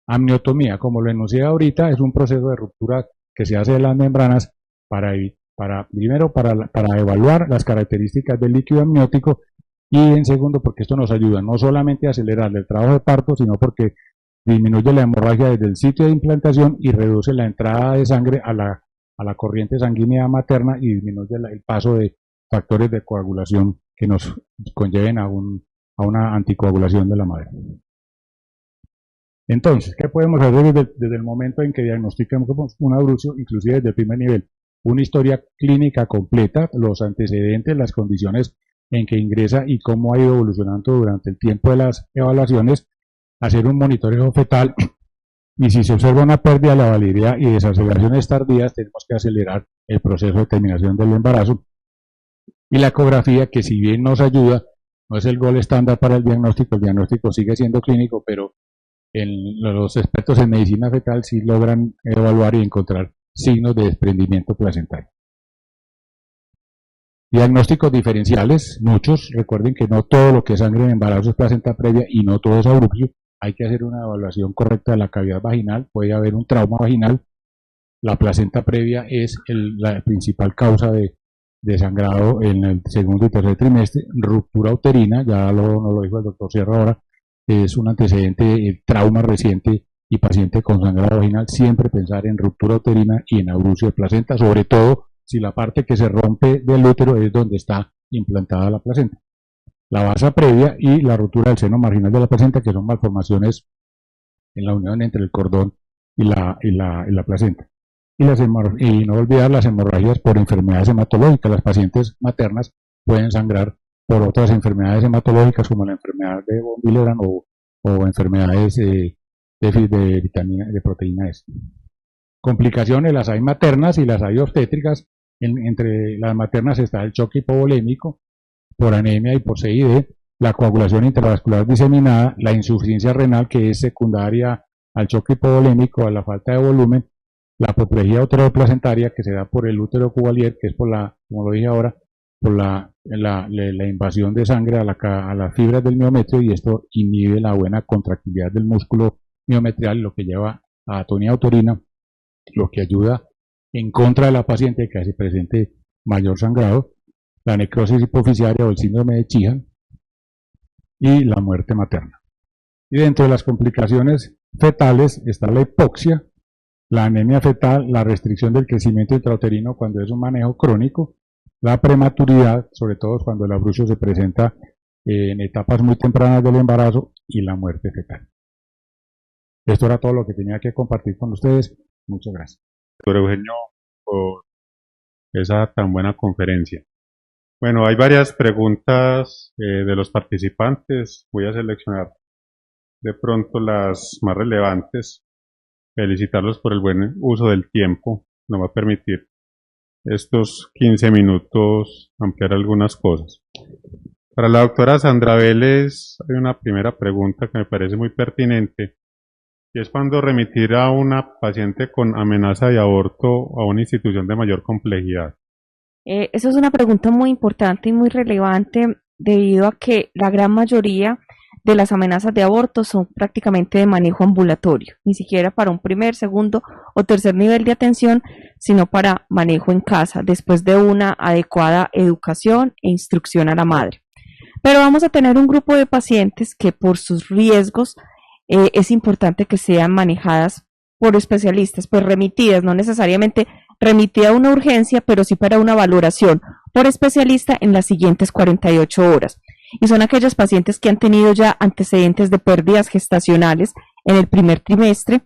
Amniotomía, como lo enuncié ahorita, es un proceso de ruptura que se hace de las membranas primero para evaluar las características del líquido amniótico y en segundo porque esto nos ayuda no solamente a acelerar el trabajo de parto, sino porque disminuye la hemorragia desde el sitio de implantación y reduce la entrada de sangre a la corriente sanguínea materna y disminuye el paso de factores de coagulación que nos conlleven a una anticoagulación de la madre. Entonces, ¿qué podemos hacer desde el momento en que diagnosticamos un ABRUCIO, inclusive desde el primer nivel? Una historia clínica completa, los antecedentes, las condiciones en que ingresa y cómo ha ido evolucionando durante el tiempo de las evaluaciones, hacer un monitoreo fetal y si se observa una pérdida de la validez y desaceleraciones tardías, tenemos que acelerar el proceso de terminación del embarazo. Y la ecografía, que si bien nos ayuda, no es el gol estándar para el diagnóstico sigue siendo clínico, pero los expertos en medicina fetal sí logran evaluar y encontrar signos de desprendimiento placentario. Diagnósticos diferenciales, muchos. Recuerden que no todo lo que es sangre en embarazo es placenta previa y no todo es ABRUCIO. Hay que hacer una evaluación correcta de la cavidad vaginal, puede haber un trauma vaginal. La placenta previa es la principal causa de sangrado en el segundo y tercer trimestre. Ruptura uterina, ya nos lo dijo el doctor Sierra ahora, es un antecedente, el trauma reciente y paciente con sangrado vaginal, siempre pensar en ruptura uterina y en abrucio de placenta, sobre todo si la parte que se rompe del útero es donde está implantada la placenta. La basa previa y la ruptura del seno marginal de la placenta, que son malformaciones en la unión entre el cordón y la placenta. Y no olvidar las hemorragias por enfermedades hematológicas. Las pacientes maternas pueden sangrar por otras enfermedades hematológicas como la enfermedad de von Willebrand o enfermedades de proteína S. Complicaciones las hay maternas y las hay obstétricas. Entre las maternas está el choque hipovolémico por anemia y por CID, la coagulación intravascular diseminada, la insuficiencia renal que es secundaria al choque hipovolémico, a la falta de volumen, la apoplejía uteroplacentaria que se da por el útero cuvalier, que es por como lo dije ahora, por la invasión de sangre a las fibras del miometrio, y esto inhibe la buena contractilidad del músculo miometrial, lo que lleva a atonía uterina, lo que ayuda en contra de la paciente que se presente mayor sangrado, la necrosis hipoficiaria o el síndrome de Sheehan y la muerte materna. Y dentro de las complicaciones fetales está la hipoxia, la anemia fetal, la restricción del crecimiento intrauterino cuando es un manejo crónico, la prematuridad, sobre todo cuando el abrucio se presenta en etapas muy tempranas del embarazo, y la muerte fetal. Esto era todo lo que tenía que compartir con ustedes. Muchas gracias. Doctor Eugenio, por esa tan buena conferencia. Bueno, hay varias preguntas de los participantes. Voy a seleccionar de pronto las más relevantes. Felicitarlos por el buen uso del tiempo. Nos va a permitir estos 15 minutos ampliar algunas cosas. Para la doctora Sandra Vélez hay una primera pregunta que me parece muy pertinente, y es cuando remitir a una paciente con amenaza de aborto a una institución de mayor complejidad. Eso es una pregunta muy importante y muy relevante debido a que la gran mayoría de las amenazas de aborto son prácticamente de manejo ambulatorio, ni siquiera para un primer, segundo o tercer nivel de atención, sino para manejo en casa, después de una adecuada educación e instrucción a la madre. Pero vamos a tener un grupo de pacientes que por sus riesgos es importante que sean manejadas por especialistas, pues remitidas, no necesariamente remitida a una urgencia, pero sí para una valoración por especialista en las siguientes 48 horas. Y son aquellos pacientes que han tenido ya antecedentes de pérdidas gestacionales en el primer trimestre,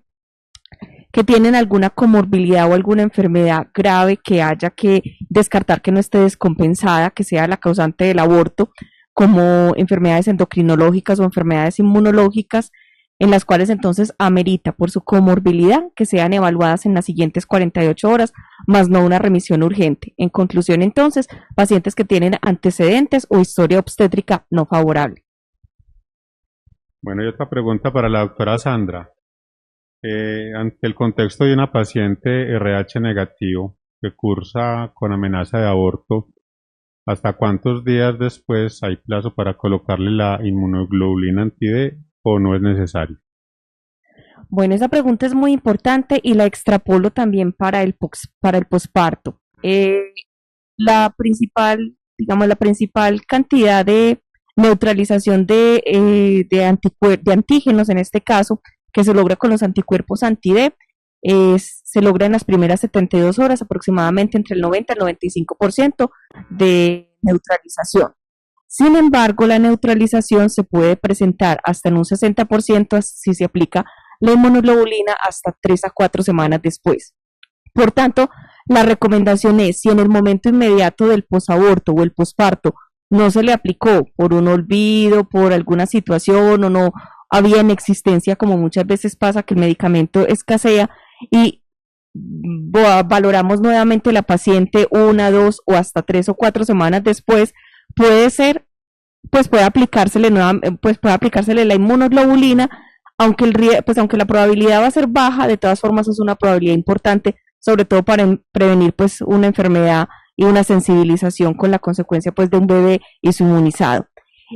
que tienen alguna comorbilidad o alguna enfermedad grave que haya que descartar que no esté descompensada, que sea la causante del aborto, como enfermedades endocrinológicas o enfermedades inmunológicas, en las cuales entonces amerita por su comorbilidad que sean evaluadas en las siguientes 48 horas, más no una remisión urgente. En conclusión, entonces, pacientes que tienen antecedentes o historia obstétrica no favorable. Bueno, y otra pregunta para la doctora Sandra. Ante el contexto de una paciente RH negativo que cursa con amenaza de aborto, ¿hasta cuántos días después hay plazo para colocarle la inmunoglobulina anti-D o no es necesario? Bueno, esa pregunta es muy importante y la extrapolo también para el posparto. La principal cantidad de neutralización de antígenos, en este caso, que se logra con los anticuerpos anti-D, se logra en las primeras 72 horas, aproximadamente entre el 90 y el 95% de neutralización. Sin embargo, la neutralización se puede presentar hasta en un 60% si se aplica la inmunoglobulina hasta 3 a 4 semanas después. Por tanto, la recomendación es, si en el momento inmediato del posaborto o el posparto no se le aplicó por un olvido, por alguna situación o no había en existencia, como muchas veces pasa que el medicamento escasea, y valoramos nuevamente la paciente 1, 2 o hasta 3 o 4 semanas después, puede aplicársele la inmunoglobulina, aunque la probabilidad va a ser baja, de todas formas es una probabilidad importante, sobre todo para prevenir pues una enfermedad y una sensibilización con la consecuencia pues de un bebé y su inmunizado.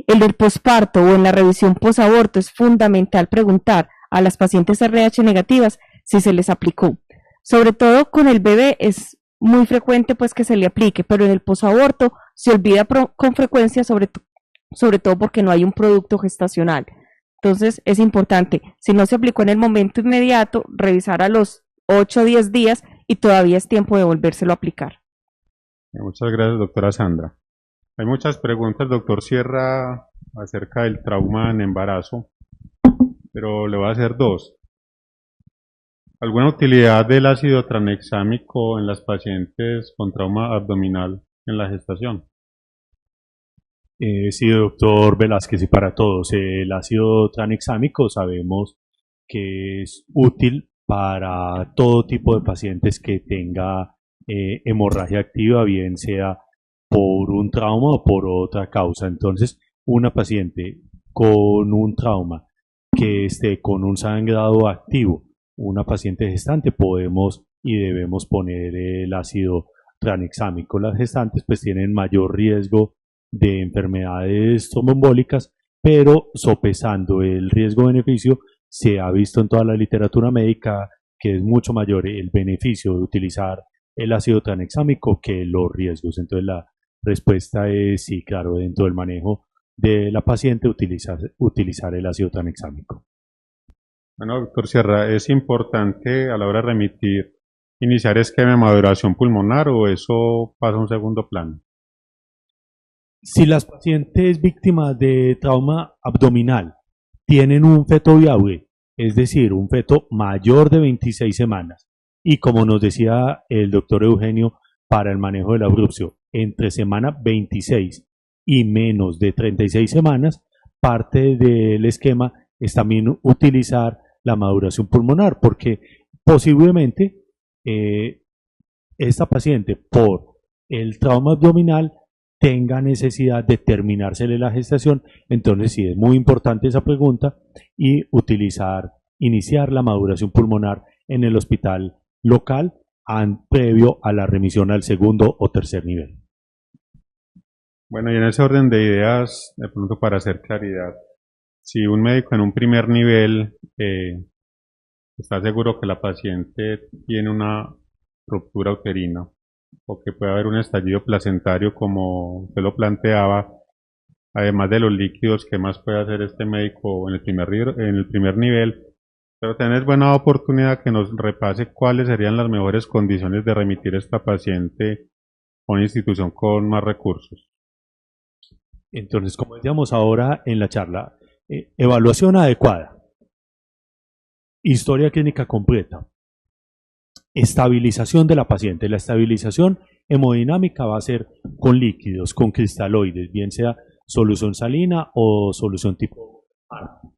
En el posparto o en la revisión posaborto es fundamental preguntar a las pacientes RH negativas si se les aplicó. Sobre todo con el bebé es muy frecuente pues que se le aplique, pero en el posaborto se olvida con frecuencia, sobre todo porque no hay un producto gestacional. Entonces es importante, si no se aplicó en el momento inmediato, revisar a los 8 o 10 días y todavía es tiempo de volvérselo a aplicar. Muchas gracias, doctora Sandra. Hay muchas preguntas, doctor Sierra, acerca del trauma en embarazo, pero le voy a hacer dos. ¿Alguna utilidad del ácido tranexámico en las pacientes con trauma abdominal en la gestación? Sí, doctor Velázquez, y para todos, el ácido tranexámico sabemos que es útil para todo tipo de pacientes que tenga hemorragia activa, bien sea por un trauma o por otra causa. Entonces, una paciente con un trauma que esté con un sangrado activo, una paciente gestante, podemos y debemos poner el ácido tranexámico. Las gestantes pues tienen mayor riesgo de enfermedades tromboembólicas, pero sopesando el riesgo-beneficio, se ha visto en toda la literatura médica que es mucho mayor el beneficio de utilizar el ácido tranexámico que los riesgos. Entonces la respuesta es sí, claro, dentro del manejo de la paciente utilizar el ácido tranexámico. Bueno, doctor Sierra, ¿es importante a la hora de remitir iniciar esquema de maduración pulmonar o eso pasa a un segundo plano? Si las pacientes víctimas de trauma abdominal tienen un feto viable, es decir, un feto mayor de 26 semanas, y como nos decía el doctor Eugenio, para el manejo del abrupcio, entre semana 26 y menos de 36 semanas, parte del esquema es también utilizar la maduración pulmonar, porque posiblemente esta paciente por el trauma abdominal tenga necesidad de terminársele la gestación. Entonces sí es muy importante esa pregunta y iniciar la maduración pulmonar en el hospital local previo a la remisión al segundo o tercer nivel. Bueno, y en ese orden de ideas, de pronto para hacer claridad, si un médico en un primer nivel está seguro que la paciente tiene una ruptura uterina o que puede haber un estallido placentario como usted lo planteaba, además de los líquidos, ¿qué más puede hacer este médico en el primer nivel? Pero tenés buena oportunidad que nos repase cuáles serían las mejores condiciones de remitir a esta paciente a una institución con más recursos. Entonces, como decíamos ahora en la charla, evaluación adecuada, historia clínica completa, estabilización de la paciente. La estabilización hemodinámica va a ser con líquidos, con cristaloides, bien sea solución salina o solución tipo ARP.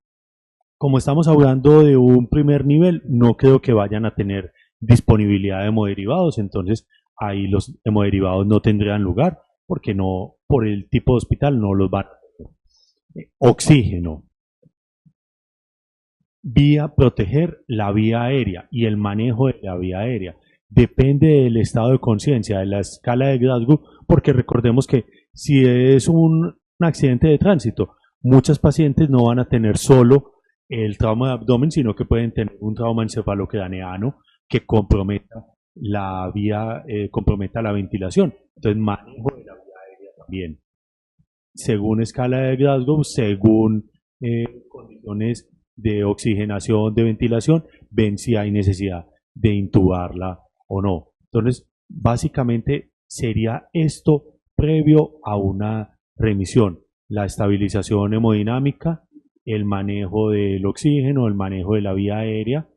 Como estamos hablando de un primer nivel, no creo que vayan a tener disponibilidad de hemoderivados, entonces ahí los hemoderivados no tendrían lugar, porque no, por el tipo de hospital no los van a tener. Oxígeno. Proteger la vía aérea y el manejo de la vía aérea. Depende del estado de conciencia, de la escala de Glasgow, porque recordemos que si es un accidente de tránsito, muchas pacientes no van a tener solo el trauma de abdomen, sino que pueden tener un trauma encefalocraneano que comprometa la ventilación. Entonces, manejo de la vía aérea también. Según escala de Glasgow, según condiciones de oxigenación, de ventilación, ven si hay necesidad de intubarla o no. Entonces, básicamente sería esto previo a una remisión: la estabilización hemodinámica, el manejo del oxígeno, el manejo de la vía aérea,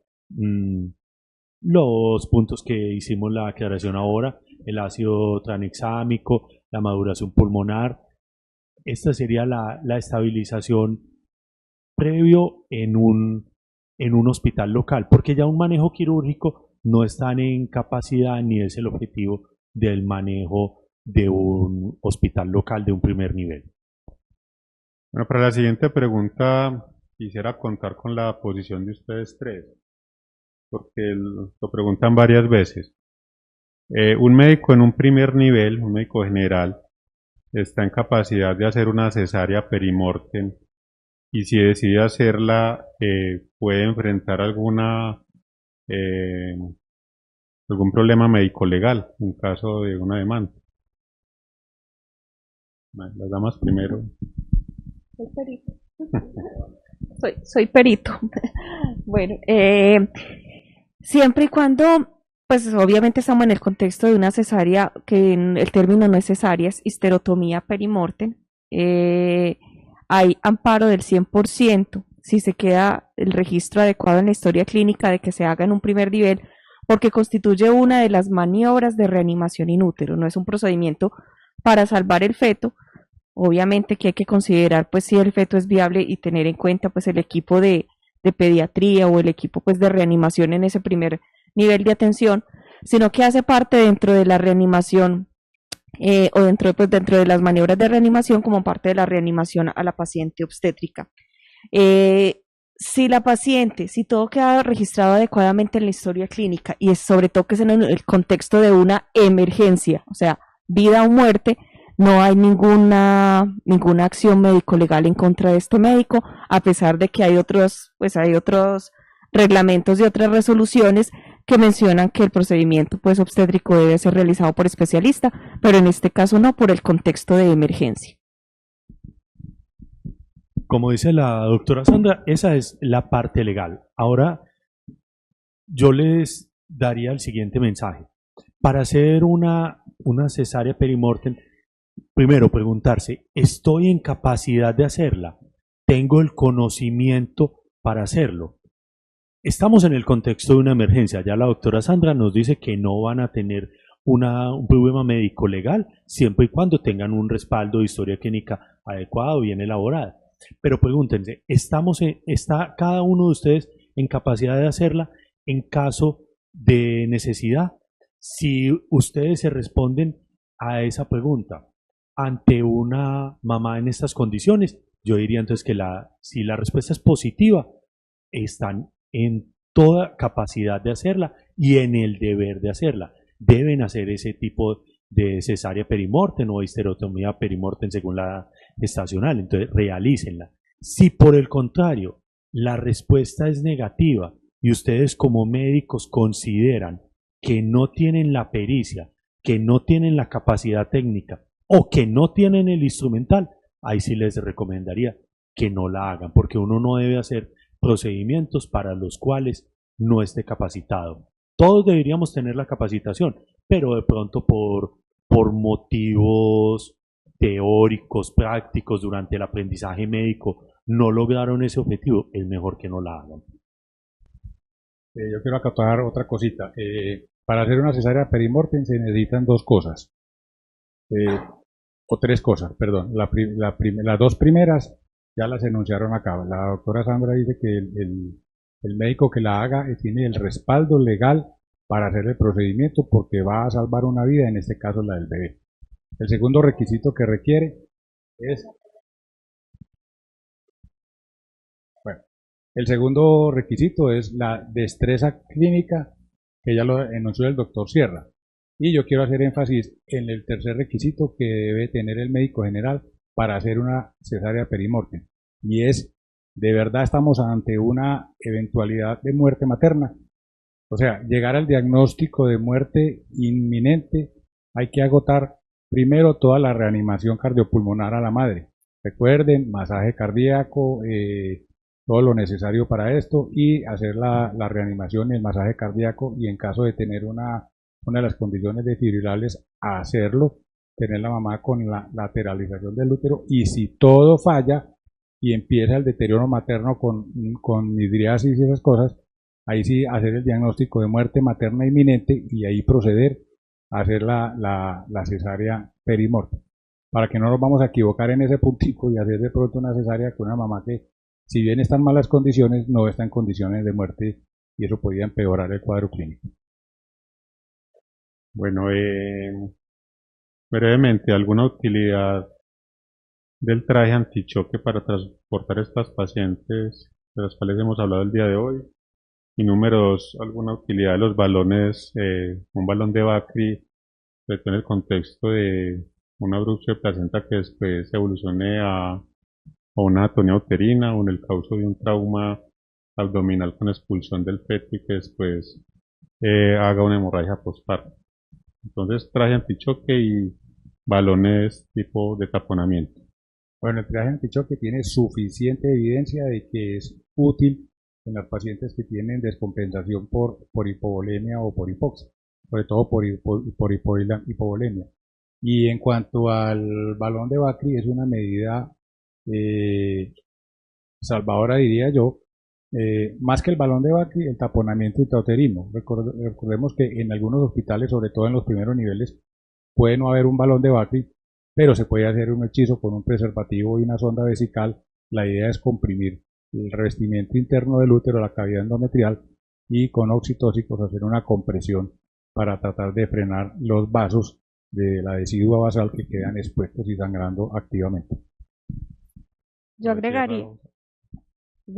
los puntos que hicimos la aclaración ahora, el ácido tranexámico, la maduración pulmonar. Esta sería la estabilización previo en un hospital local, porque ya un manejo quirúrgico no están en capacidad ni es el objetivo del manejo de un hospital local de un primer nivel. Bueno, para la siguiente pregunta quisiera contar con la posición de ustedes tres, porque lo preguntan varias veces. Un médico en un primer nivel, un médico general, está en capacidad de hacer una cesárea perimortem y si decide hacerla puede enfrentar algún problema médico legal en caso de una demanda. Las damas primero. Soy perito. Bueno, siempre y cuando, pues obviamente estamos en el contexto de una cesárea, que el término no es cesárea, es histerotomía perimortem, hay amparo del 100% si se queda el registro adecuado en la historia clínica de que se haga en un primer nivel, porque constituye una de las maniobras de reanimación in útero, no es un procedimiento para salvar el feto. Obviamente que hay que considerar pues si el feto es viable y tener en cuenta pues el equipo de pediatría o el equipo pues de reanimación en ese primer nivel de atención, sino que hace parte dentro de la reanimación o dentro de las maniobras de reanimación como parte de la reanimación a la paciente obstétrica. Si la paciente, si todo queda registrado adecuadamente en la historia clínica y es sobre todo que es en el contexto de una emergencia, o sea, vida o muerte, no hay ninguna acción médico-legal en contra de este médico, a pesar de que hay otros reglamentos y otras resoluciones que mencionan que el procedimiento pues obstétrico debe ser realizado por especialista, pero en este caso no, por el contexto de emergencia. Como dice la doctora Sandra, esa es la parte legal. Ahora, yo les daría el siguiente mensaje. Para hacer una cesárea perimortem, primero preguntarse, ¿estoy en capacidad de hacerla? ¿Tengo el conocimiento para hacerlo? Estamos en el contexto de una emergencia. Ya la doctora Sandra nos dice que no van a tener un problema médico legal siempre y cuando tengan un respaldo de historia clínica adecuado, bien elaborada. Pero pregúntense, ¿está cada uno de ustedes en capacidad de hacerla en caso de necesidad? Si ustedes se responden a esa pregunta ante una mamá en estas condiciones, yo diría entonces que si la respuesta es positiva, están en toda capacidad de hacerla y en el deber de hacerla. Deben hacer ese tipo de cesárea perimortem o histerotomía perimortem según la estacional, entonces realícenla. Si por el contrario la respuesta es negativa y ustedes como médicos consideran que no tienen la pericia, que no tienen la capacidad técnica o que no tienen el instrumental, ahí sí les recomendaría que no la hagan, porque uno no debe hacer procedimientos para los cuales no esté capacitado. Todos deberíamos tener la capacitación, pero de pronto por motivos teóricos, prácticos, durante el aprendizaje médico, no lograron ese objetivo, es mejor que no la hagan. Yo quiero acotar otra cosita. Para hacer una cesárea perimortem se necesitan dos cosas, o tres cosas, perdón. Las dos primeras ya las enunciaron acá. La doctora Sandra dice que el médico que la haga tiene el respaldo legal para hacer el procedimiento porque va a salvar una vida, en este caso la del bebé. El segundo requisito que requiere es, bueno, el segundo requisito es la destreza clínica, que ya lo enunció el doctor Sierra. Y yo quiero hacer énfasis en el tercer requisito que debe tener el médico general para hacer una cesárea perimortem. Y es, ¿de verdad estamos ante una eventualidad de muerte materna? O sea, llegar al diagnóstico de muerte inminente, hay que agotar primero toda la reanimación cardiopulmonar a la madre. Recuerden, masaje cardíaco, todo lo necesario para esto y hacer la reanimación y el masaje cardíaco y en caso de tener una de las condiciones desfibrilables, hacerlo, tener la mamá con la lateralización del útero y si todo falla y empieza el deterioro materno con midriasis y esas cosas, ahí sí hacer el diagnóstico de muerte materna inminente y ahí proceder a hacer la cesárea perimortem. Para que no nos vamos a equivocar en ese puntico y hacer de pronto una cesárea con una mamá que, si bien está en malas condiciones, no está en condiciones de muerte y eso podría empeorar el cuadro clínico. Bueno, brevemente, ¿alguna utilidad del traje antichoque para transportar a estas pacientes de las cuales hemos hablado el día de hoy? Y número dos, ¿alguna utilidad de los balones, un balón de Bacri, en el contexto de una abrupción de placenta que después evolucione a una atonía uterina o en el caso de un trauma abdominal con expulsión del feto y que después haga una hemorragia postparto? Entonces, traje antichoque y balones tipo de taponamiento. Bueno, el triaje antichoque tiene suficiente evidencia de que es útil en los pacientes que tienen descompensación por hipovolemia o por hipoxia, sobre todo por hipovolemia. Y en cuanto al balón de Bacri, es una medida salvadora, diría yo, más que el balón de Bacri, el taponamiento intrauterino. Recordemos que en algunos hospitales, sobre todo en los primeros niveles, puede no haber un balón de Bacri, pero se puede hacer un hechizo con un preservativo y una sonda vesical. La idea es comprimir el revestimiento interno del útero, la cavidad endometrial, y con oxitóxicos hacer una compresión para tratar de frenar los vasos de la decidua basal que quedan expuestos y sangrando activamente. Yo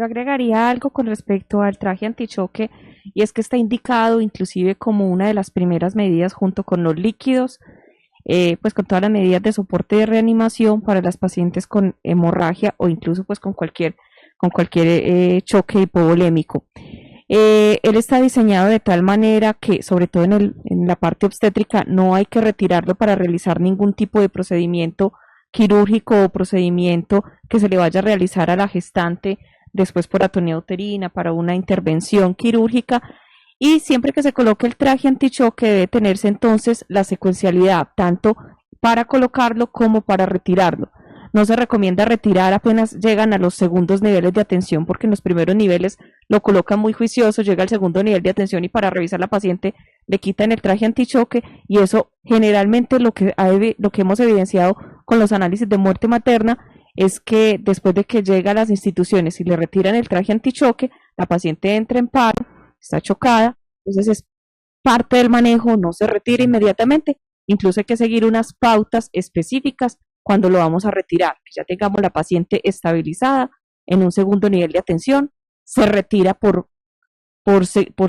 agregaría algo con respecto al traje antichoque, y es que está indicado inclusive como una de las primeras medidas junto con los líquidos, pues con todas las medidas de soporte de reanimación para las pacientes con hemorragia o incluso pues con cualquier choque hipovolémico. Él está diseñado de tal manera que, sobre todo en la parte obstétrica, no hay que retirarlo para realizar ningún tipo de procedimiento quirúrgico o procedimiento que se le vaya a realizar a la gestante después por atonía uterina para una intervención quirúrgica. Y siempre que se coloque el traje antichoque debe tenerse entonces la secuencialidad, tanto para colocarlo como para retirarlo. No se recomienda retirar apenas llegan a los segundos niveles de atención, porque en los primeros niveles lo colocan muy juicioso, llega al segundo nivel de atención y para revisar a la paciente le quitan el traje antichoque, y eso generalmente lo que hemos evidenciado con los análisis de muerte materna es que después de que llega a las instituciones y le retiran el traje antichoque, la paciente entra en paro, está chocada, entonces es parte del manejo, no se retira inmediatamente, incluso hay que seguir unas pautas específicas cuando lo vamos a retirar, que ya tengamos la paciente estabilizada en un segundo nivel de atención, se retira por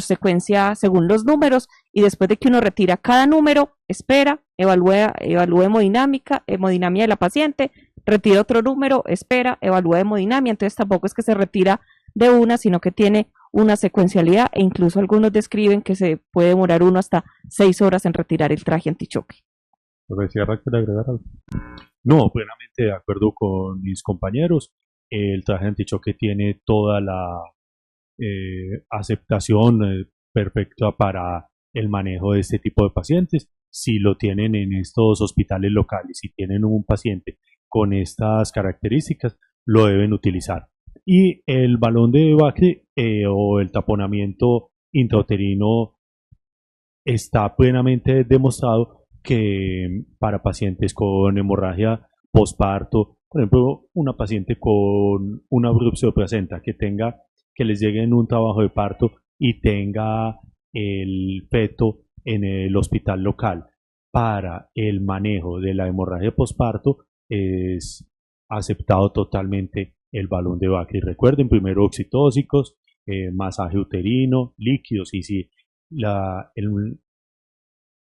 secuencia según los números, y después de que uno retira cada número, espera, evalúa hemodinamia de la paciente, retira otro número, espera, evalúa hemodinamia. Entonces tampoco es que se retira de una, sino que tiene una secuencialidad, e incluso algunos describen que se puede demorar uno hasta 6 horas en retirar el traje antichoque. ¿Quiere agregar algo? No, plenamente de acuerdo con mis compañeros. El traje antichoque tiene toda la aceptación perfecta para el manejo de este tipo de pacientes. Si lo tienen en estos hospitales locales, si tienen un paciente con estas características, lo deben utilizar. Y el balón de Bacri o el taponamiento intrauterino está plenamente demostrado que para pacientes con hemorragia posparto, por ejemplo, una paciente con una abrupción de placenta que les llegue en un trabajo de parto y tenga el feto en el hospital local, para el manejo de la hemorragia posparto es aceptado totalmente el balón de Bacri. Recuerden, primero oxitóxicos, masaje uterino, líquidos, y si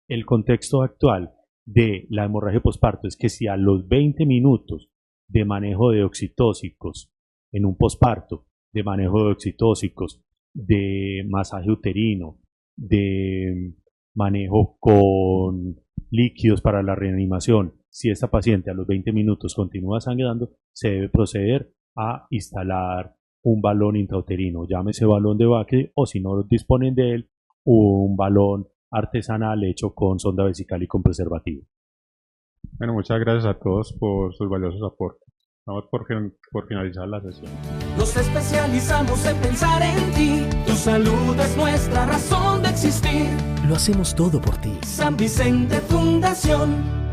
el contexto actual de la hemorragia posparto es que si a los 20 minutos de manejo de oxitóxicos en un posparto, de manejo de oxitóxicos, de masaje uterino, de manejo con líquidos para la reanimación, si esta paciente a los 20 minutos continúa sangrando, se debe proceder a instalar un balón intrauterino, llámese balón de Bacri, o si no disponen de él, un balón artesanal hecho con sonda vesical y con preservativo. Bueno, muchas gracias a todos por sus valiosos aportes. Vamos por finalizar la sesión. Nos especializamos en pensar en ti. Tu salud es nuestra razón de existir. Lo hacemos todo por ti. San Vicente Fundación.